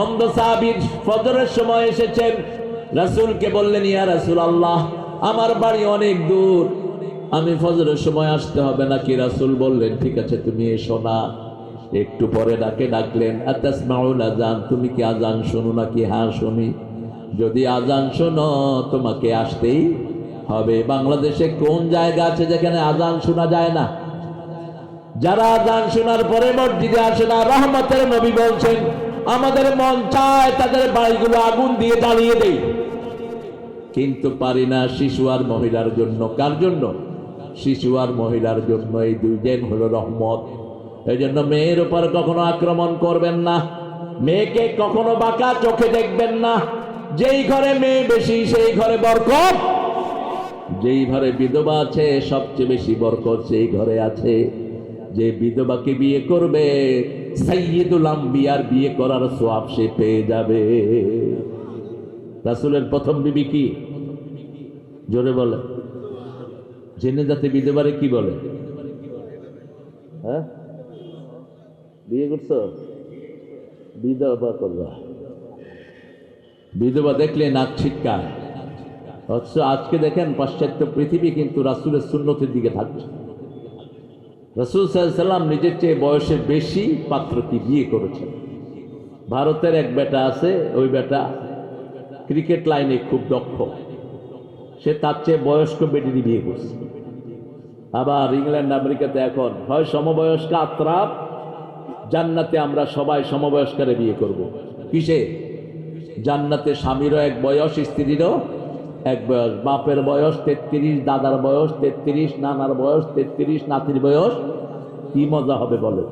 S1: অন্ধ সাহাবী ফজরের সময় এসেছেন, রাসূলকে বললেন, ইয়া রাসূলুল্লাহ, আমার বাড়ি অনেক দূর, আমি ফজরের সময় আসতে হবে নাকি? রাসূল বললেন, ঠিক আছে তুমি এসো না। একটু পরে ডাকলেন, আতাসমাউল আযান, তুমি কি আযান শোনো নাকি? হ্যাঁ শুনি। যদি আযান শোনো তোমাকে আসতেই হবে। বাংলাদেশে কোন জায়গা আছে যেখানে আজান শোনা যায় না? যারা আজান শোনার পরে মসজিদে আসে না, রহমতের নবী বলছেন আমাদের মন চায় তাদের বাড়িগুলো আগুন দিয়ে জ্বালিয়ে দেই, কিন্তু পারি না। শিশু আর মহিলার জন্য। কার জন্য? শিশু আর মহিলার জন্য। এই দুইজন হলো রহমত। এই জন্য মেয়ের উপর কখনো আক্রমণ করবেন না, মেয়েকে কখনো বাঁকা চোখে দেখবেন না। যেই ঘরে মেয়ে বেশি সেই ঘরে বরকত, যেই ঘরে বিধবা আছে সবচেয়ে বেশি বরকত সেই ঘরে আছে। যে বিধবাকে বিয়ে করবে সাইয়্যিদুল আম্বিয়ার বিয়ে করার সওয়াব সে পেয়ে যাবে। রাসূলের প্রথম বিবি কি? জোরে বলে। জেনে যাতে বিধবারে কি বলে? হ্যাঁ, বিয়ে করছো? বিধবা করবা। বিধবা দেখলে নাক ছিটকায়। অথচ আজকে দেখেন পাশ্চাত্য পৃথিবী কিন্তু রাসূলের সুন্নতের দিকে থাকছে। রাসূল সাল্লাল্লাহু আলাইহি ওয়াসাল্লাম নিজের চেয়ে বয়সে বেশি পাত্রকে বিয়ে করেছেন। ভারতের এক বেটা আছে, ওই বেটা ক্রিকেট লাইনে খুব দক্ষ, সে তার চেয়ে বয়স্ক বেটিরই বিয়ে করছে। আবার ইংল্যান্ড আমেরিকাতে এখন হয় সমবয়স্ক আত্রাপ, জান্নাতে আমরা সবাই সমবয়স্কারে বিয়ে করব। কিসে? জান্নাতে স্বামীরও এক বয়স, স্ত্রীরও এক বয়স। বাপের বয়স 33, দাদার বয়স 33, নানার বয়স 33, নাতির বয়স। কি মজা হবে বলে,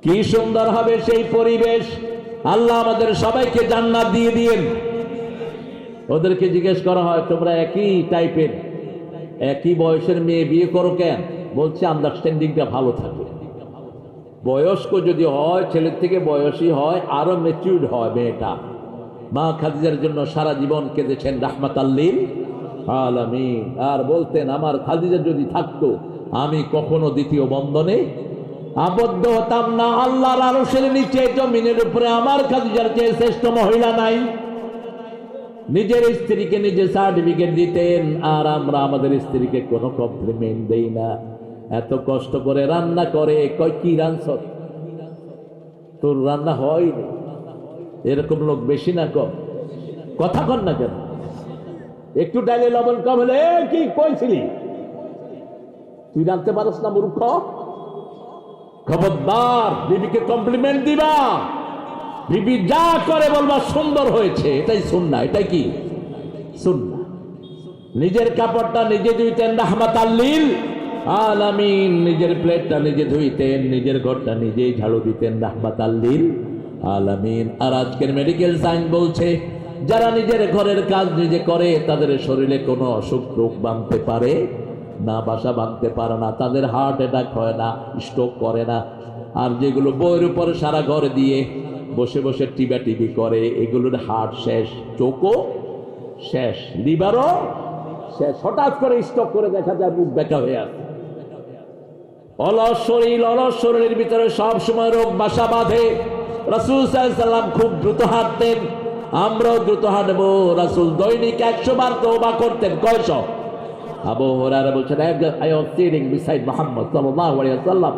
S1: কি সুন্দর হবে সেই পরিবেশ। আল্লাহ আমাদের সবাইকে জান্নাত দিয়ে দিয়েন। ওদেরকে জিজ্ঞেস করা হয় তোমরা একই টাইপের একই বয়সের মেয়ে বিয়ে করো কেন? বলছে আন্ডারস্ট্যান্ডিংটা ভালো থাকে। বয়স্ক যদি হয়, ছেলের থেকে বয়সী হয়, আরো ম্যাচিউরড হয় মেয়েটা। মা খাদিজার জন্য সারা জীবন কেঁদেছেন রাহমাতাল লিল আলামিন। আর বলতেন আমার খাদিজা যদি থাকতো আমি কখনো দ্বিতীয় বন্ধনে আবদ্ধ হতাম না। আল্লাহর আরশের নিচে জমিনের উপরে আমার খাদিজার চেয়ে শ্রেষ্ঠ মহিলা নাই। নিজের স্ত্রীকে নিজে সার্টিফিকেট দিতেন, আর আমরা আমাদের স্ত্রীকে কোনো কমপ্লিমেন্ট দেই না। এত কষ্ট করে রান্না করে, কয় কি রান্না? তোর রান্না হয় না। এরকম লোক বেশি না কম? কথা কন না কেন? একটু ডাইলে লবণ কম হলে কি কইছিলি? তুই জানতে পারস না মূর্খ? খবরদার, বিবিকে কমপ্লিমেন্ট দিবা। বিবি যা করে বলবা সুন্দর হয়েছে, এটাই সুন্নাহ। এটাই কি সুন্নাহ? নিজের কাপড়টা নিজে ধুইতেন রাহমাতাল লিল আলামিন, নিজের প্লেটটা নিজে ধুইতেন, নিজের ঘরটা নিজেই ঝাড়ু দিতেন রাহমাতাল লিল আলামিন। আর আজকের মেডিকেল সায়েন্স বলছে যারা নিজের ঘরের কাজ নিজে করে তাদের শরীরে কোনো অসুখ রোগ বাঁধতে পারে না, বাসা বাঁধতে পারে না, তাদের হার্ট অ্যাটাক হয় না, স্ট্রোক করে না। আর যেগুলো বইয়ের উপর সারা ঘর দিয়ে বসে বসে টিভি করে, এগুলোর হার্ট শেষ, চোখও শেষ, লিভারও শেষ। হঠাৎ করে স্ট্রোক করে দেখা যায় মুখ বেঁকা হয়ে আসে। অলস শরীরের ভিতরে সব সময় রোগ বাসা বাঁধে। রাসূল সাল্লাল্লাহু আলাইহি ওয়াসাল্লাম খুব দ্রুত হাঁটতেন, আমরাও দ্রুত হাঁটবো। রাসূল দৈনিক 100 বার তওবা করতেন। কয়শ? আবু হুরায়রা বলছেন I was sitting beside Muhammad sallallahu alaihi wasallam,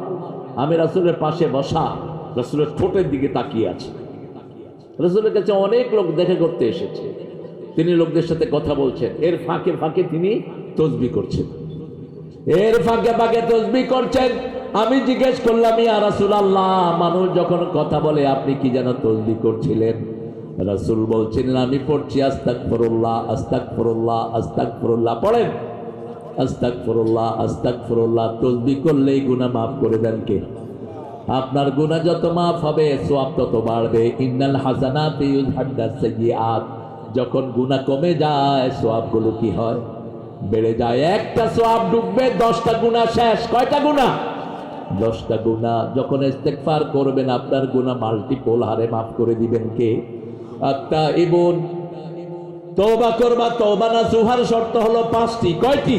S1: আমি রাসূলের পাশে বসা, রাসূলের ঠোঁটের দিকে তাকিয়ে আছি। রাসূলের কাছে অনেক লোক দেখা করতে এসেছে, তিনি লোকদের সাথে কথা বলছেন, এর ফাঁকে ফাঁকে তিনি তাসবিহ করছেন, এর ফাঁকে ফাঁকে তাসবিহ করছেন। আমি জিজ্ঞেস করলাম ইয়া রাসূলুল্লাহ, মানুষ যখন কথা বলে আপনি কি যেন তাসবিহ করছিলেন? রাসূল বলছেন আমি পড়ছি আস্তাগফিরুল্লাহ আস্তাগফিরুল্লাহ আস্তাগফিরুল্লাহ। পড়েন আস্তাগফিরুল্লাহ আস্তাগফিরুল্লাহ। তাসবিহ করলেই গুনাহ মাফ করে দেন কে? আপনার গুনাহ যত মাফ হবে সওয়াব তত বাড়বে। ইন্নাল হাসানাতি ইউযহিবনা সাইয়্যাত। যখন গুনাহ কমে যায় সওয়াবগুলো কি হয়? বেড়ে যায়। একটা সওয়াব ডুববে 10টা গুনাহ শেষ। কয়টা গুনাহ? 10টা গুনাহ। যখন ইস্তেগফার করবেন আপনার গুনাহ মাল্টিপল হারে মাফ করে দিবেন কে? আত্তাইবুন। তওবা করবা, তওবা নাসুহার শর্ত হলো 5টি। কয়টি?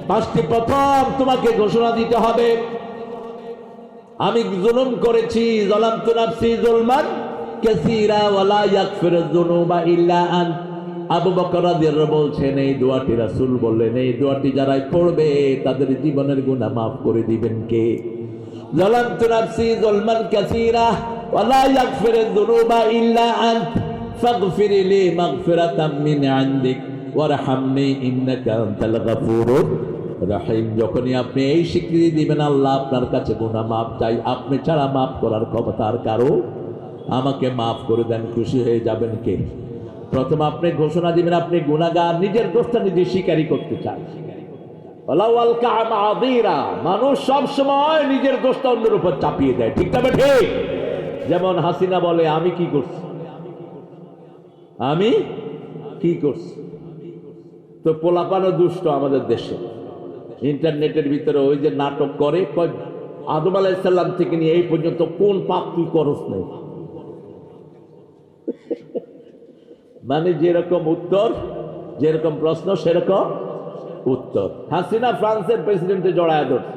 S1: 5টি। প্রথম তোমাকে ঘোষণা দিতে হবে আমি জুলুম করেছি, যালামতু নাফসি যুলমান কাসীরা ওয়ালা ইয়াগফিরুয যুনুবা ইল্লা আন। আবু বকর রাদিয়াল্লাহু বলছেন এই দোয়াটি রাসূল বললেন, এই দোয়াটি যারাই পড়বে তাদের জীবনের গুনাহ মাফ করে দিবেন কে? যালামতু নাফসি যুলমান কাসীরা ওয়ালা ইয়াগফিরুয যুনুবা ইল্লা আন ফাগফির লি মাগফিরাতাম মিন ইনদিক ওয়ারহামনি ইন্নাকা আনতাল গাফুরুর রাহিম। যখনই আপনি এই স্বীকৃতি দিবেন আল্লাহ আপনার কাছে গুনাহ মাফ চাই, আপনি ছাড়া মাফ করার ক্ষমতা আর কারো, আমাকে মাফ করে দেন, খুশি হয়ে যাবেন কে? প্রথম আপনি ঘোষণা দিবেন আপনি গুনাহগার, নিজের দোষটা নিজে স্বীকারই করতে চান। মানুষ সব সময় নিজের দোষটা অন্যের উপর চাপিয়ে দেয়, ঠিক তবে ঠিক। যেমন হাসিনা বলে আমি কি করছি, আমি কি করছি। তো পোলাপানও দুষ্ট আমাদের দেশে, ইন্টারনেটের ভিতরে ওই যে নাটক করে, আদম আলাইহিস সালাম থেকে নিয়ে এই পর্যন্ত কোন পাপ তুই করস নাই, মানে যেরকম উত্তর, যেরকম প্রশ্ন সেরকম উত্তর। হাসিনা ফ্রান্সের প্রেসিডেন্টে জড়ায় ধরছে,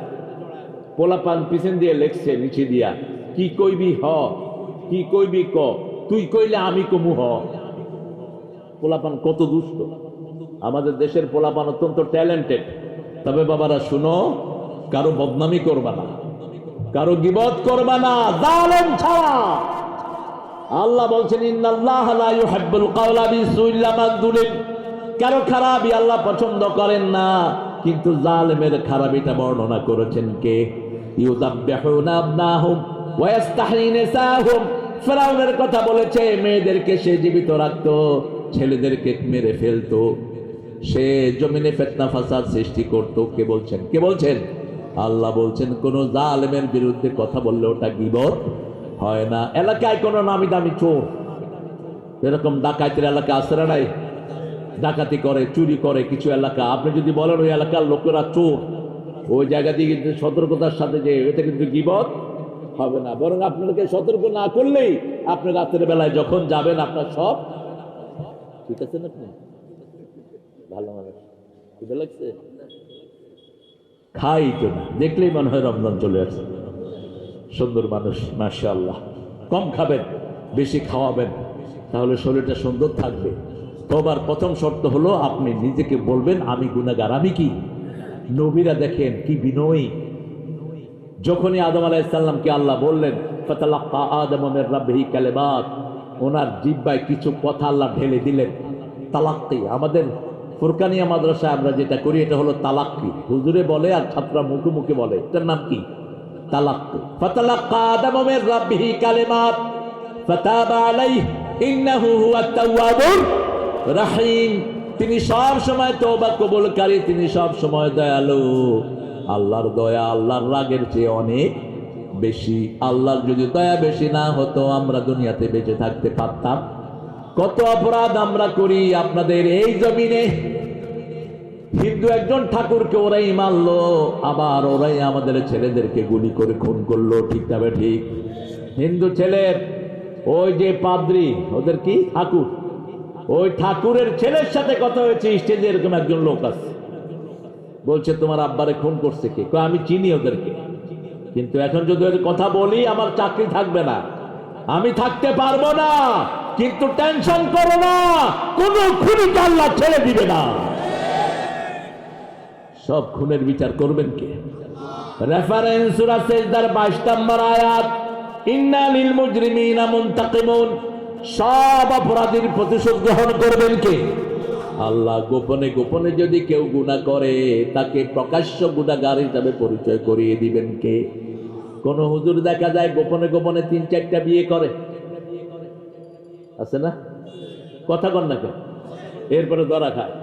S1: পোলাপান পিছন দিয়ে লেখছে নিচে দিয়া, কি কইবি হ, কি কইবি ক, তুই কইলে আমি কমু হ। পোলাপান কত দুষ্ট। আমাদের দেশের পোলাপান অত্যন্ত ট্যালেন্টেড। তবে বাবারা শুনো, কারো বদনামি করবা না, কারো গীবত করবা না, জালেম ছাড়া। আল্লাহ বলছেন ইন্নাল্লাহা লা ইউহিব্বুল কাওলা বিসুই ইল্লা মান যুলিম। কারো খারাপই আল্লাহ পছন্দ করেন না, কিন্তু জালেমের খারাপিটা বর্ণনা করেছেন কে? ইউযাব্বিহুনা আবনাহুম ওয়া ইস্তাহয়িনা নিসাহুম। ফিরাউনের কথা বলেছে, মেয়েদেরকে সে জীবিত রাখতো, ছেলেদেরকে মেরে ফেলতো, সে জমিনে ফিতনা ফাসাদ সৃষ্টি করত। কে বলছেন? কে বলছেন? আল্লাহ বলছেন কোন জালেমের বিরুদ্ধে কথা বললে ওটা গীবত হয় না। এলাকায় কোন নামি দামি চোর, এরকম ডাকাতের এলাকা আছে না নাই, ডাকাতি করে, চুরি করে কিছু এলাকা, আপনি যদি বলেন ওই এলাকার লোকেরা চোর, ওই জায়গা দিয়ে কিন্তু সতর্কতার সাথে যে এটা কিন্তু গীবত হবে না, বরং আপনাকে সতর্ক না করলেই আপনি রাতের বেলায় যখন যাবেন আপনার সব ঠিক আছে। না আপনি ভালো মানুষ, বুঝতে লাগছে? খাই তো না, দেখলেই মনে হয় রমজান চলে আসছে। সুন্দর মানুষ, মাশাআল্লাহ। কম খাবেন, বেশি খাওয়াবেন, তাহলে শরীরটা সুন্দর থাকবে। তবার প্রথম শর্ত হলো আপনি নিজেকে বলবেন আমি গুনাহগার। আমি কি? নবীরা দেখেন কি বিনয়ী। যখনই আদম আলাইহিস সালামকে আল্লাহ বললেন ফাতালাক্কা আদম মির রাব্বিহি কালিমাত, ওনার জিহ্বায় কিছু কথা আল্লাহ ঢেলে দিলেন। তালাক্কি, আমাদের ফুরকানিয়া মাদ্রাসায় আমরা যেটা করি এটা হলো তালাক্কি। হুজুরে বলে আর ছাত্ররা মুখে মুখে বলে, এটার নাম কি? তালাক্কি। ফাতালাক্কা আদম মির রাব্বিহি কালিমাত ফাতাবা আলাইহি ইন্নাহু হুয়াত তাওয়াবুর রাহিম। তিনি সব সময় তওবা কবুলকারী, তিনি সব সময় দয়ালু। আল্লাহর দয়া আল্লাহর রাগের চেয়ে অনেক বেশি। আল্লাহর যদি দয়া বেশি না হতো আমরা দুনিয়াতে বেঁচে থাকতে পারতাম? কত অপরাধ আমরা করি আপনাদের এই জমিনে। হিন্দু একজন ঠাকুরকে ওরাই মারলো, আবার ওরাই আমাদের ছেলেদেরকে গুলি করে খুন করলো, ঠিক না ঠিক? হিন্দু ছেলের ওই যে পাদ্রী, ওদের কি ঠাকুর, ওই ঠাকুরের ছেলের সাথে কথা হয়েছে স্টেজে, এরকম একজন লোক আছে, বলছে তোমার আব্বারে খুন করছে কে? আমি চিনি ওদেরকে, কিন্তু এখন যদি ওদের কথা বলি আমার চাকরি থাকবে না, আমি থাকতে পারবো না। কিন্তু টেনশন করো না, কোন খুনিকে আল্লাহ ছেড়ে দিবে না। সব খুনের বিচার করবেন কে? রেফারেন্স সূরা সিজদার 22 নম্বর আয়াত, ইন্না লিল মুজরিমিনা মুনতাকিমুন। সব অপরাধীর প্রতিশোধ গ্রহণ করবেন কে? আল্লাহ। গোপনে গোপনে যদি কেউ গুনাহ করে তাকে প্রকাশ্য গুনাহগার হিসাবে পরিচয় করিয়ে দিবেন কে? কোন হুজুর দেখা যায় গোপনে গোপনে 3-4টা বিয়ে করে, আছে না? কথা কন না কেন? এরপরে ধরা খায়।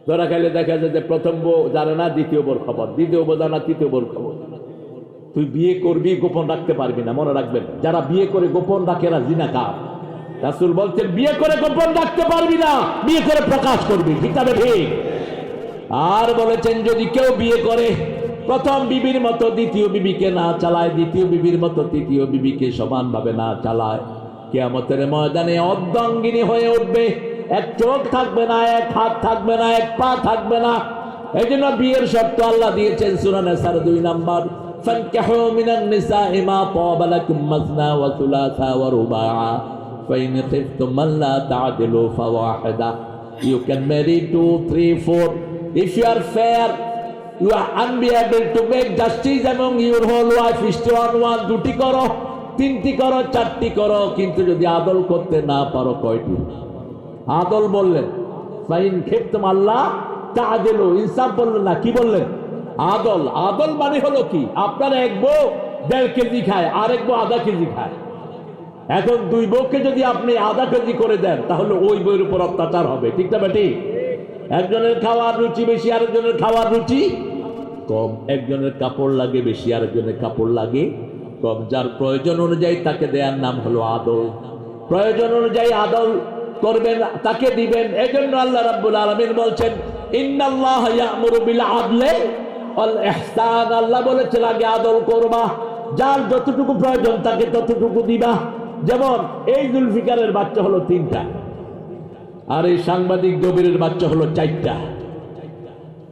S1: ধরা খাইলে দেখা যায় যে প্রথম বউ জানে না, দ্বিতীয় বউর খবর, দ্বিতীয় বউ জানা, তৃতীয় বউর খবর। তুই বিয়ে করবি, গোপন রাখতে পারবি না। মনে রাখবেন, যারা বিয়ে করে গোপন রাখে এরা জিনাকার। রাসূল বলছেন বিয়ে করে গোপন রাখতে পারবি না, বিয়ে করে প্রকাশ করবি, ঠিক আছে ঠিক? আর বলেছেন যদি কেউ বিয়ে করে প্রথম বিবির মতো দ্বিতীয় বিবিকে না চালায়, দ্বিতীয় বিবির মতো তৃতীয় বিবিকে সমানভাবে না চালায়, কিয়ামতের ময়দানে অর্ধাঙ্গিনী হয়ে উঠবে। এক চোখ থাকবে না, এক হাত থাকবে না, এক পা থাকবে না। এই জন্য বিয়ের শর্ত আল্লাহ দিয়েছেন সূরা নিসার 2 নম্বর, ফানকিহু মিনান নিসাই মা তাবা লাকুম মাসনা ওয়া সুলাসা ওয়া রুবাআ ফাইন খিফতুম আল্লা তা'দিলু ফাওয়াহিদা। You can marry 2, 3, 4. If you are fair, you are unable to make justice among your whole wife, one, 2টি করো, 3টি করো, 4টি করো, কিন্তু যদি আদল করতে না পারো, কয়টি আদল বললেন? ফাইন খেপ্তুম আল্লাহ তাআদিলু, ইনসাফ বললেন না, কি বললেন? আদল। আদল মানে হলো কি, আপনার এক বউ 1.5 কেজি খায়, আরেক বউ আধা কেজি খায়। এখন দুই বউকে যদি আপনি আধা কেজি করে দেন, তাহলে ওই বউয়ের উপর অত্যাচার হবে, ঠিক না বেটি? একজনের খাওয়ার রুচি বেশি, আরেকজনের খাওয়ার রুচি কম। একজনের কাপড় লাগে বেশি, আরেকজনের কাপড় লাগে কম। যার প্রয়োজন অনুযায়ী তাকে দেওয়ার নাম হলো আদল। প্রয়োজন অনুযায়ী আদল করবেন, তাকে দিবেন। এজন্য আল্লাহ রাব্বুল আলামিন বলছেন, ইন্নাল্লাহা ইয়া'মুরু বিল আদলি ওয়াল ইহসান। আল্লাহ বলেছেন আগে আদল করবা, যার যতটুকু প্রয়োজন তাকে ততটুকু দিবা। যেমন এই জুলফিকারের বাচ্চা হলো 3টা, আর এই সাংবাদিক দবিরের বাচ্চা হলো 4টা।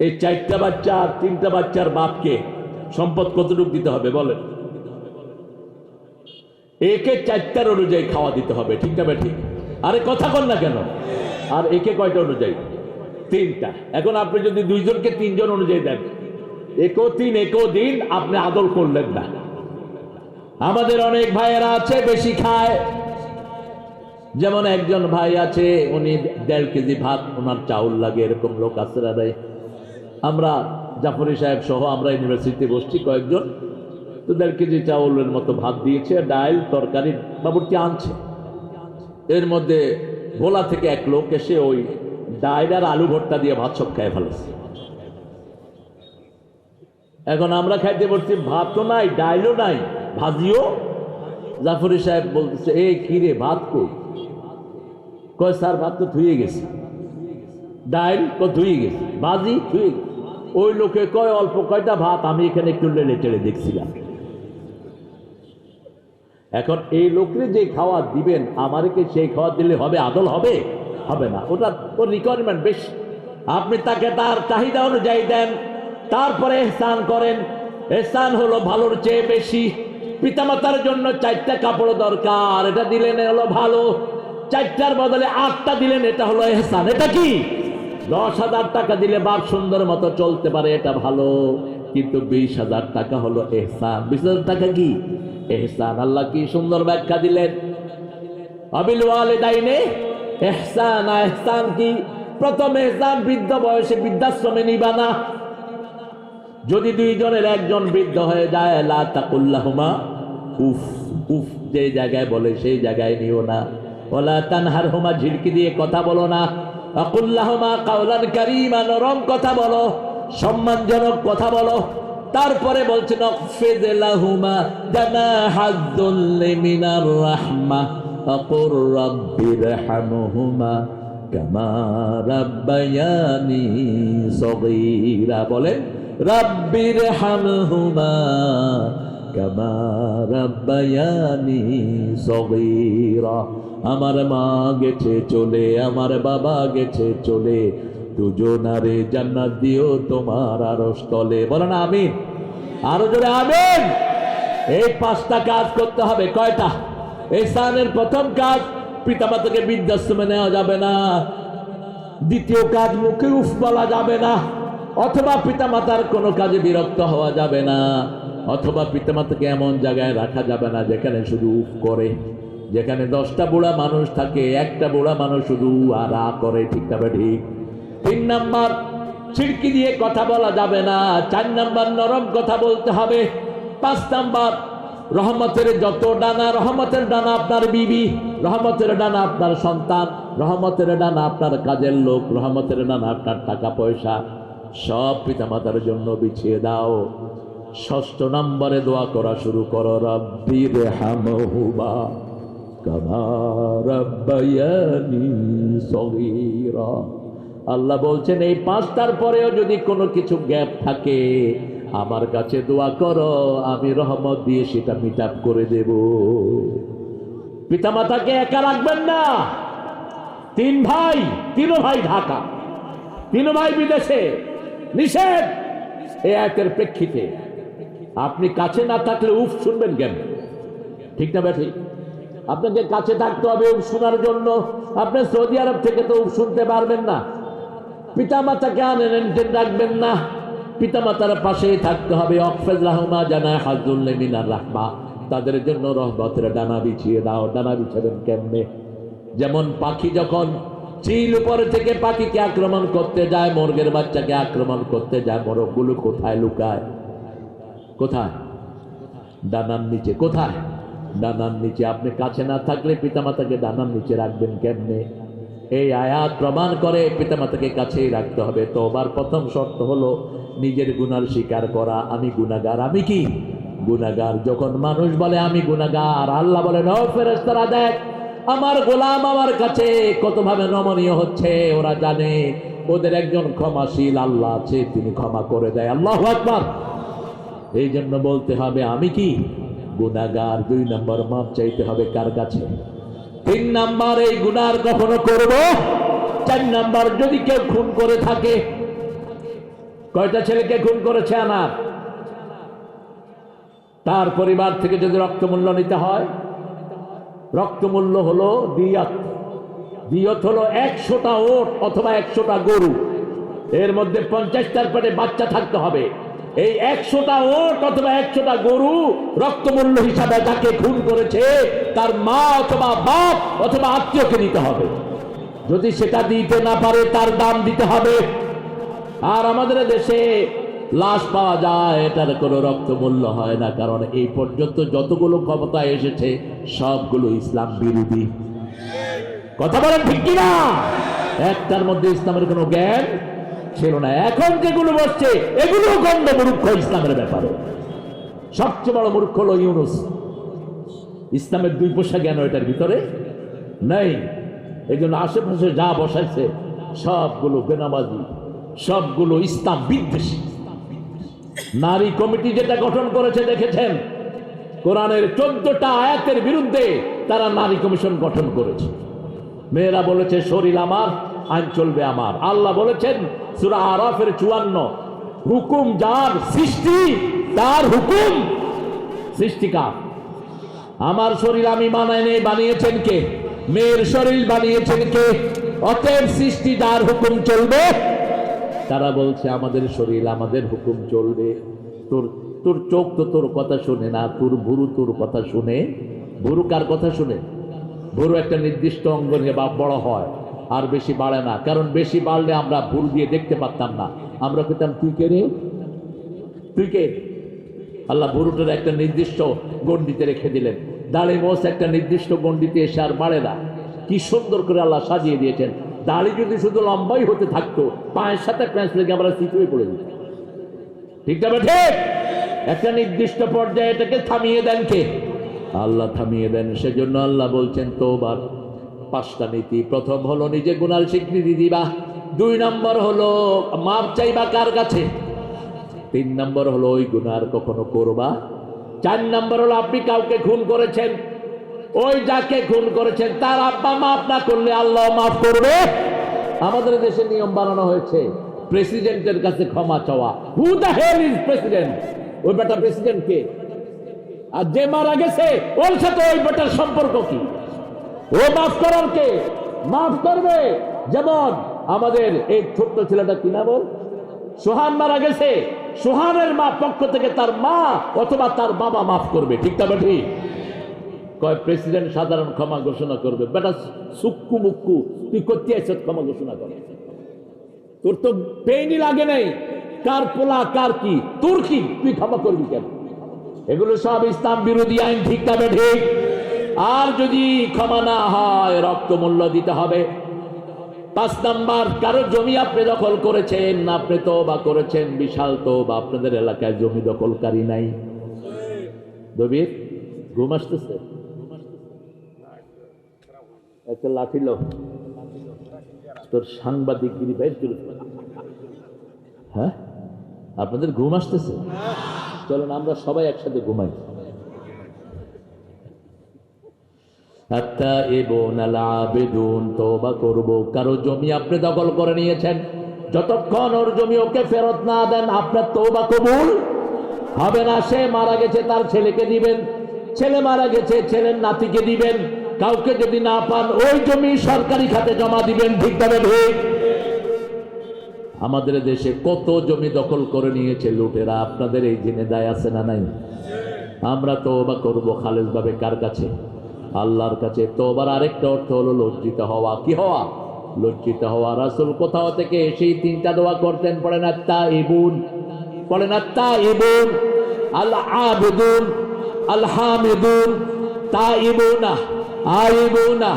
S1: এই 4টা বাচ্চা আর 3টা বাচ্চার বাপকে সম্পদ কতটুকু দিতে হবে বলেন? একে 4টার অনুযায়ী খাওয়া দিতে হবে, ঠিক না ঠিক? আরে কথা বল না কেন? আর একে কয়টা অনুযায়ী? 3টা। এখন আপনি যদি 2 জনকে 3 জন অনুযায়ী দেন, একেও 3 একেও দিন, আপনি আদল করলেন না। আমাদের অনেক ভাইয়েরা আছে বেশি খায়। যেমন একজন ভাই আছে, উনি 1.5 কেজি ভাত ওনার চাউল লাগে, এরকম লোক আছে না? আমরা জাফরি সাহেব সহ আমরা ইউনিভার্সিটিতে বসছি কয়েকজন, তো 1.5 কেজি চাউলের মতো ভাত দিয়েছে, ডাল তরকারি বাবুর্চি আনছে। এর মধ্যে ভোলা থেকে এক লোক এসে ওই ডাল আর আলু ভর্তা দিয়ে ভাত সব খেয়ে ফেলেছে। এখন আমরা খাইতে বলছি, ভাতও নাই, ডাইলও নাই, ভাজিও। জাফরি সাহেব বলতেছে, এই কি রে, ভাত কই? কয় স্যার ভাত তো ধুয়ে গেছে। ডাইল তো ধুয়ে গেছে, ভাজি ধুয়ে গেছে। ওই লোকে কয় অল্প কয়টা ভাত, আমি এখানে একটু লেড়ে চেড়ে দেখছিলাম। এখন এই লোকরে যে খাওয়া দিবেন, আমারকে সেই খাওয়া দিলে হবে? আদল হবে? হবে না। ওটা ওর রিকোয়ারমেন্ট বেশি, আপনি তাকে তার চাহিদা অনুযায়ী দেন, তারপরে ইহসান করেন। ইহসান হলো ভালোর চেয়ে বেশি। পিতামাতার জন্য 4টা কাপড় দরকার, এটা দিলেন হলো ভালো। 4টার বদলে 8টা দিলেন, এটা হলো ইহসান। এটা কি? 10,000 টাকা দিলে বাপ সুন্দর মতো চলতে পারে, এটা ভালো। কিন্তু 20,000 টাকা হলো ইহসান। 20,000 টাকা কি? ইহসান। আল্লাহ কি সুন্দর ব্যাখ্যা দিলেন, আবিল ওয়ালিদাইনে ইহসানা। ইহসান কি? প্রথম ইহসান, বৃদ্ধ বয়সে বৃদ্ধাশ্রমে নিবা না। যদি 2 জনের একজন বৃদ্ধ হয়ে যায়, লা তাকুল্লাহুমা উফ। উফ যে জায়গায় বলে সেই জায়গায় নিও না। ওয়ালা তানহারহুমা, ঝিড়কি দিয়ে কথা বলো না। আকুল্লাহুমা কাওলান কারীমা, নরম কথা বলো, সম্মানজনক কথা বলো। তারপরে বলছেন আখফিদ লাহুমা জানাহাযযুল্লি মিনার রাহমা আকুর রাব্বিরহামহুমা কামা রাব্বায়ানি সগীরা। বলেন রাব্বিরহামহুমা কামা রাব্বায়ানি সগীরা। আমার মা গেছে চলে, আমার বাবা গেছে চলে, দুজনারে জান্নাত দিও তোমার আরশ তলে। বলেন আমিন। আরো জোরে আমিন। এই 5টা কাজ করতে হবে। কয়টা? ইহসানের প্রথম কাজ, পিতামাতাকে বৃদ্ধাশ্রমে নেওয়া যাবে না। দ্বিতীয় কাজ, মুখে উফ বলা যাবে না, অথবা পিতামাতার কোনো কাজে বিরক্ত হওয়া যাবে না, অথবা পিতামাতাকে এমন জায়গায় রাখা যাবে না যেখানে শুধু উফ করে। যেখানে 10টা বুড়া মানুষ থাকে, একটা বুড়া মানুষ শুধু আর আ করে, ঠিক না ঠিক? 3 নাম্বার, ছিড়কি দিয়ে কথা বলা যাবে না। 4 নাম্বার, নরম কথা বলতে হবে। 5 নাম্বার, রহমতের যত ডানা, রহমতের ডানা আপনার বিবি, রহমতের ডানা আপনার সন্তান, রহমতের ডানা আপনার কাজের লোক, রহমতের ডানা আপনার টাকা পয়সা, সব পিতামাতার জন্য বিছিয়ে দাও। 6 নম্বরে দোয়া করা শুরু করো, রাব্বিরহামহুমা কামা রাব্বায়ানি সগীরা। আল্লাহ বলছেন এই 5টার পরেও যদি কোনো কিছু গ্যাপ থাকে, আমার কাছে দোয়া করো, আমি রহমত দিয়ে সেটা মিট আপ করে দেব। পিতামাতাকে একা রাখবেন না। 3 ভাই, 3 ভাই ঢাকা, 3 ভাই বিদেশে, নিষেধ এই আয়াতের প্রেক্ষিতে। আপনি কাছে না থাকলে উফ শুনবেন কেন? ঠিক না ঠিক? আপনাকে কাছে থাকতে হবে উফ শোনার জন্য। আপনি সৌদি আরব থেকে তো উফ শুনতে পারবেন না। পিতামাতাকে আনেন রাখবেন না, পিতামাতার পাশেই থাকতে হবে। আখফিদ লাহুমা জানাহাযযুল্লি মিনার রাহমা, তাদের জন্য রহমতের ডানা বিছিয়ে দাও। ডানা বিছাবেন কেমনে? যেমন পাখি যখন চিল উপর থেকে পাখিকে আক্রমণ করতে যায়, মুরগের বাচ্চাকে আক্রমণ করতে যায়, মোরগগুলো কোথায় লুকায়? কোথায়? ডানার নিচে। কোথায়? ডানার নিচে। আপনি কাছে না থাকলে পিতামাতাকে ডানার নিচে রাখবেন কেমনে? এই আয়াত প্রমাণ করে পিতামাতাকে কাছেই রাখতে হবে। তওবার প্রথম শর্ত হলো নিজের গুনার স্বীকার করা। আমি গুনাহগার। আমি কি গুনাহগার? যখন মানুষ বলে আমি গুনাহগার, আল্লাহ বলে ও ফেরেশতারা দেখ আমার গোলাম আমার কাছে কতভাবে নমনীয় হচ্ছে। ওরা জানে ওদের একজন ক্ষমাশীল আল্লাহ আছে, তিনি ক্ষমা করে দেয়। আল্লাহু আকবার। এই জন্য বলতে হবে আমি কি গুনাহগার। 2 নম্বর মাপ চাইতে হবে কার কাছে? 3 নম্বর এই গুনার কখনো করব। 4 নম্বর যদি কেউ খুন করে থাকে, কয়টা ছেলেকে খুন করেছে আমার, তার পরিবার থেকে যদি রক্তমূল্য নিতে হয়, রক্তমূল্য হলো দিয়ত। দিয়ত হলো 100টা ওট অথবা 100টা গরু, এর মধ্যে 50টার পেটে বাচ্চা থাকতে হবে। এই 100টা ওট অথবা 100টা গরু রক্তমূল্য হিসাবে তাকে খুন করেছে তার মা অথবা বাপ অথবা আত্মীয়কে দিতে হবে। যদি সেটা দিতে না পারে তার দাম দিতে হবে। আর আমাদের দেশে লাশ পাওয়া যায়, এটার কোনো রক্তমূল্য হয় না, কারণ এই পর্যন্ত যতগুলো ক্ষমতা এসেছে সবগুলো ইসলাম বিরোধী। কথা বলেন ঠিক কিনা? একটার মধ্যে ইসলামের কোনো জ্ঞান ছিল না। এখন যেগুলো বসছে এগুলো গণ্ড মূর্খ ইসলামের ব্যাপারে। সবচেয়ে বড় মূর্খ হলো ইউনুস। ইসলামের 2 পয়সা জ্ঞান এটার ভিতরে নেই। এই জন্য আশেপাশে যা বসাইছে সবগুলো বেনামাজি, সবগুলো ইসলাম বিদ্বেষী। নারী কমিটি যেটা গঠন করেছে দেখেছেন, কোরআনের 14টা আয়াতের বিরুদ্ধে তারা নারী কমিশন গঠন করেছে। মেয়েরা বলেছে শরীর আমার, আইন চলবে আমার। আল্লাহ বলেছেন সূরা আরাফের 54, হুকুম যার, সৃষ্টি তার, হুকুম সৃষ্টিকার। আমার শরীর আমি বানাই নেই, বানিয়েছেন কে? মেয়ের শরীর বানিয়েছেন কে? অতএব সৃষ্টি যার, হুকুম চলবে। তারা বলছে আমাদের শরীর আমাদের হুকুম চলবে। তোর চোখ তো তোর কথা শুনে না, তোর ভুরু তোর কথা শুনে। ভুরু কার কথা শুনে? ভুরু একটা নির্দিষ্ট অঙ্গ নিয়ে বড় হয়, আর বেশি বাড়ে না, কারণ বেশি বাড়লে আমরা ভুরু দিয়ে দেখতে পারতাম না, আমরা পেতাম তুই কে রে, তুই কে। আল্লাহ ভুরুটার একটা নির্দিষ্ট গণ্ডিতে রেখে দিলেন। দাড়ি মোষ একটা নির্দিষ্ট গণ্ডিতে এসে আর বাড়ে না। কি সুন্দর করে আল্লাহ সাজিয়ে দিয়েছেন। দাড়ি যদি শুধু লম্বাই হতে থাকতো, পায়ের সাথে প্যাঁচ লেগে আমরা সিটুয়ে পড়ে যেতাম। ঠিক না ঠিক? একটা নির্দিষ্ট পর্যায়ে এটাকে থামিয়ে দেন কে? আল্লাহ থামিয়ে দেন। সেজন্য আল্লাহ বলছেন তওবার 5টা নীতি। প্রথম হলো নিজে গুনার স্বীকৃতি দিবা। 2 নম্বর হলো মাপ চাইবা কার কাছে। 3 নম্বর হলো ওই গুনার কখনো করবা। 4 নম্বর হলো আপনি কাউকে খুন করেছেন, ওই যাকে খুন করেছেন তার আব্বা মাফ না করলে আল্লাহ মাফ করবে। আমাদের দেশে নিয়ম বানানো হয়েছে প্রেসিডেন্টের কাছে ক্ষমা চাওয়া। Who the hell is president? ওই বেটা প্রেসিডেন্ট কে? আর যে মারা গেছে ওর সাথে ওই বেটার সম্পর্ক কি? ও মাফ করার কে? মাফ করবে। যেমন আমাদের এই ছোট্ট ছেলেটা কি নাম ওর, সোহান মারা গেছে, সোহানের মা পক্ষ থেকে তার মা অথবা তার বাবা মাফ করবে। ঠিক না ঠিক? কয় প্রেসিডেন্ট সাধারণ ক্ষমা ঘোষণা করবে। বেটা সুক্কু মুক্কু, তুই করতে আইছ ক্ষমা ঘোষণা করে? তোর তো পেইনই লাগে নাই, কার পোলা কার কি, তোর কি, তুই ক্ষমা করবি কেন? এগুলো সব ইসলাম বিরোধী আইন। ঠিক না ঠিক? আর যদি ক্ষমা না হয় রক্তমূল্য দিতে হবে। 5 নাম্বার, কারো জমি আপনি দখল করেছেন, আপনি তওবা করেছেন, বিশাল তওবা, আপনাদের এলাকায় জমি দখলকারী নাই। দবির ঘুম আসতেছে? একটা লাঠি লো, তোর সাংবাদিকগিরি বাইর করে। হ্যাঁ, আপনাদের ঘুম আসতেছে? চলেন আমরা সবাই একসাথে ঘুমাই। তওবা করব। কারো জমি আপনি দখল করে নিয়েছেন, যতক্ষণ ওর জমি ওকে ফেরত না দেন আপনার তওবা কবুল হবে না। সে মারা গেছে তার ছেলেকে দিবেন, ছেলে মারা গেছে ছেলের নাতিকে দিবেন, কাউকে যদি না পান ওই জমি সরকারি খাতে জমা দিবেন। ঠিক তবে ঠিক? আমাদের দেশে কত জমি দখল করে নিয়েছে লুটেরা, আপনাদের এই জেনে দায় আছে না নাই? আমরা তওবা করব খালেস ভাবে কার কাছে? আল্লাহর কাছে। তওবার আরেকটা অর্থ হলো লজ্জিত হওয়া। কি হওয়া? লজ্জিত হওয়া। রাসূল কোথাও থেকে সেই তিনটা দোয়া করতেন, পড়েন আত-তাইবুন, পড়েন আত-তাইবুন, আল আবিদুন, আল হামিদুন, তাইবুনা, আইবুনা,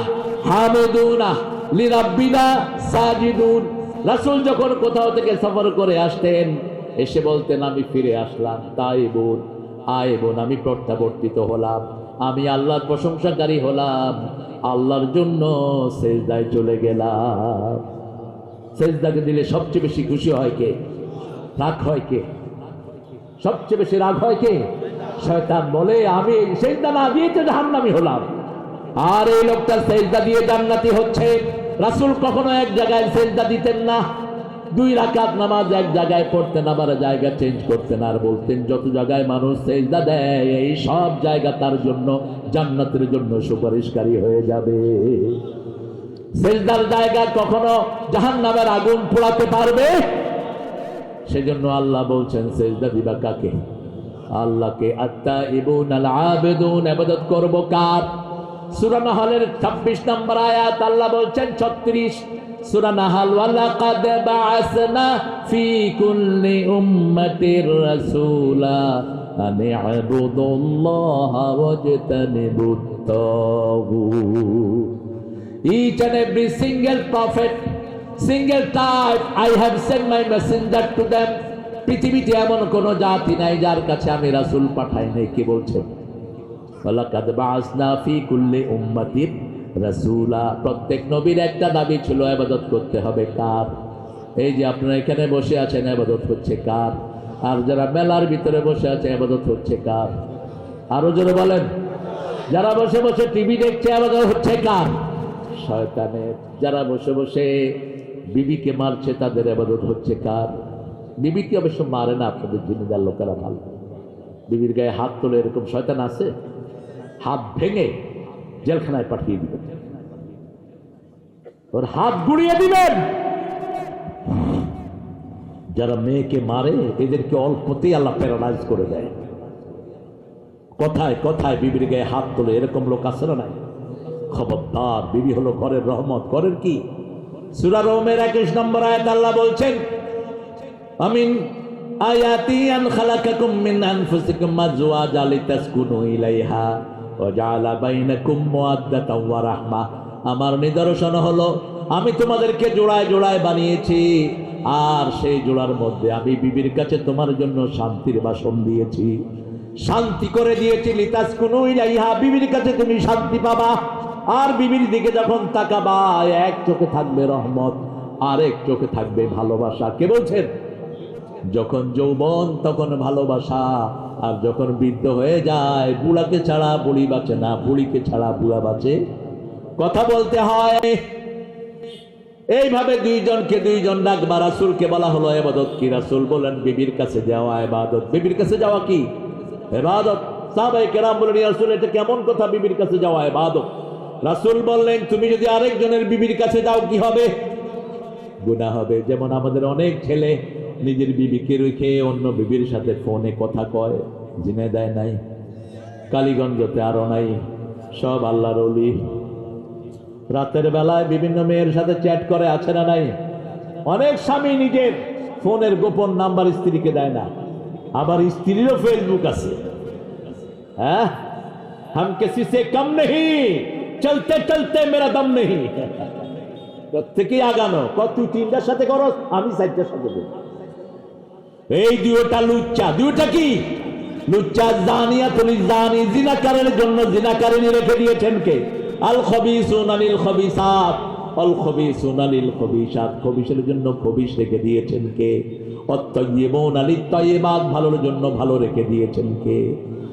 S1: হামিদুনা, লিরাব্বিনা সাজিদুন। রাসূল যখন কোথাও থেকে সফর করে আসতেন, এসে বলতেন আমি ফিরে আসলাম, তাইবুন, আইবুন, আমি প্রত্যাবর্তিত হলাম, আমি আল্লাহর প্রশংসাকারী হলাম, আল্লাহর জন্য সেজদায় চলে গেলাম। সেজদাকে দিলে সবচেয়ে বেশি খুশি হয় কে? রাগ হয় কে? সবচেয়ে বেশি রাগ হয় কে? শয়তান বলে আমি সেজদা না দিয়ে তো জাহান্নামী হলাম, আর এই লোকটা সেজদা দিয়ে জান্নাতি হচ্ছে। রাসূল কখনো এক জায়গায় সেজদা দিতেন না, 2 রাকাত নামাজ এক জায়গায় পড়তেন, আবার জায়গা চেঞ্জ করতেন, আর বলতেন যত জায়গায় মানুষ সেজদা দেয় এই সব জায়গা তার জন্য জান্নাতের জন্য সুপারিশকারী হয়ে যাবে। সেজদার জায়গা কখনো জাহান্নামের আগুন পোড়াতে পারবে? সেজন্য আল্লাহ বলছেন সেজদা দিবা কাকে? আল্লাহকে। আত-তাইবুন আল আবিদুন, ইবাদত করব কার? সূরা নাহলের 26 নম্বর আয়াত আল্লাহ বলছেন 36 সূরা নাহল, ওয়ালাকাদ বাআসনা ফি কুল্লি উম্মাতির রাসূলা আন ইবুদুল্লাহা ওয়াজতানিবুত তাগুত। Each and every single prophet, single time I have sent my messenger to them. পৃথিবীতে এমন কোন জাতি নাই যার কাছে আমি রাসূল পাঠাই নাই। কি বলছেন? ওয়ালাকাদ বাআসনা ফি কুল্লি উম্মাতির রাসূলা। প্রত্যেক নবীর একটা দাবি ছিল, ইবাদত করতে হবে কার? এই যে আপনারা এখানে বসে আছেন, ইবাদত হচ্ছে কার? আর যারা মেলার ভিতরে বসে আছে, ইবাদত হচ্ছে কার? আরো জোরে বলেন। যারা বসে বসে টিভি দেখছে, ইবাদত হচ্ছে কার? শয়তানের। যারা বসে বসে বিবিকে মারছে, তাদের ইবাদত হচ্ছে কার? বিবিকে অবশ্য মারে না, আপনাদের জিম্মেদার লোকেরা ভালো। বিবির গায়ে হাত তোলে এরকম শয়তান আছে? হাত ভেঙে জেলখানায় পাঠিয়ে দিবেন, ওর হাত গুড়িয়ে দিবেন। যারা মেয়েকে মারে এদেরকে অল্পতেই আল্লাহ প্যারালাইজ করে দেয়। কথায় কথায় বিবির গায়ে হাত তোলে এরকম লোক আছে না নাই? খবরদার, বিবি হলো ঘরের রহমত। ঘরের কি? সূরা রুমের 21 নম্বর আয়াত আল্লাহ বলছেন আমিন আয়াতি আন খালাকাকুম মিন আনফুসিকুম আজওয়াজা লিতাসকুনু ইলাইহা ওয়া জাআলা বাইনাকুম মাওয়াদ্দাতাও ওয়া রাহমা। আমার নিদর্শন হলো আমি তোমাদেরকে জোড়ায় জোড়ায় বানিয়েছি, আর সেই জোড়ার মধ্যে আমি বিবির কাছে তোমার জন্য শান্তির বাসন দিয়েছি, শান্তি করে দিয়েছি। লিতাসকুনু ইলাইহা, বিবির কাছে তুমি শান্তি পাবা। আর বিবির দিকে যখন তাকাবা, এক চোখে থাকবে রহমত, আরেক চোখে থাকবে ভালোবাসা। কে বলছেন? যখন যৌবন তখন ভালোবাসা, আর যখন বৃদ্ধ হয়ে যায়, বুড়াকে ছাড়া বুড়ি বাঁচে না, বুড়িকে ছাড়া বুড়া বাঁচে। কথা বলতে হয়। এইভাবে দুইজনকে দুইজন ডাকবা। রাসূলকে বলা হলো ইবাদত কি? রাসূল বলেন বিবির কাছে যাওয়া ইবাদত। বিবির কাছে যাওয়া কি? ইবাদত। সাহাবায়ে কেরাম বলেন ইয়া রাসূল, এটা কেমন কথা বিবির কাছে যাওয়া ইবাদত? রাসূল বললেন তুমি যদি আরেকজনের বিবির কাছে যাও কি হবে? গুনাহ হবে। যেমন আমাদের অনেক ছেলে নিজের বিবিকে রেখে অন্য বিবির সাথে ফোনে কথা কয়, জিনে দেয় নাই? কালীগঞ্জতে আরো নাই? সব আল্লাহর ওলি। রাতের বেলায় বিভিন্ন মেয়ের সাথে চ্যাট করে, আছে না নাই? অনেক স্বামী নিজের ফোনের গোপন নাম্বার স্ত্রীকে দেয় না, আবার স্ত্রীরও ফেসবুক আছে। হ্যাঁ, হাম কিসি সে কম নেহি, চলতে চলতে মেরা দম নেহি। প্রত্যেকেই আগানো। তুই 3টার সাথে করো, আমি 4টার সাথে করব। এই দুইটা লুচ্চা। দুইটা কি? লুচ্চা। জানিয়াতুল জানি, জিনাকারের জন্য জিনাকারিনী রেখে দিয়েছেন কে? আল খবিসুনা লিল খবিসাত আল খবিসুনা লিল খবিসাত, খবিসের জন্য খবিস রেখে দিয়েছেন কে? অত তাইয়িবুনা লিত তাইয়িবাত, ভালোর জন্য ভালো রেখে দিয়েছেন কে?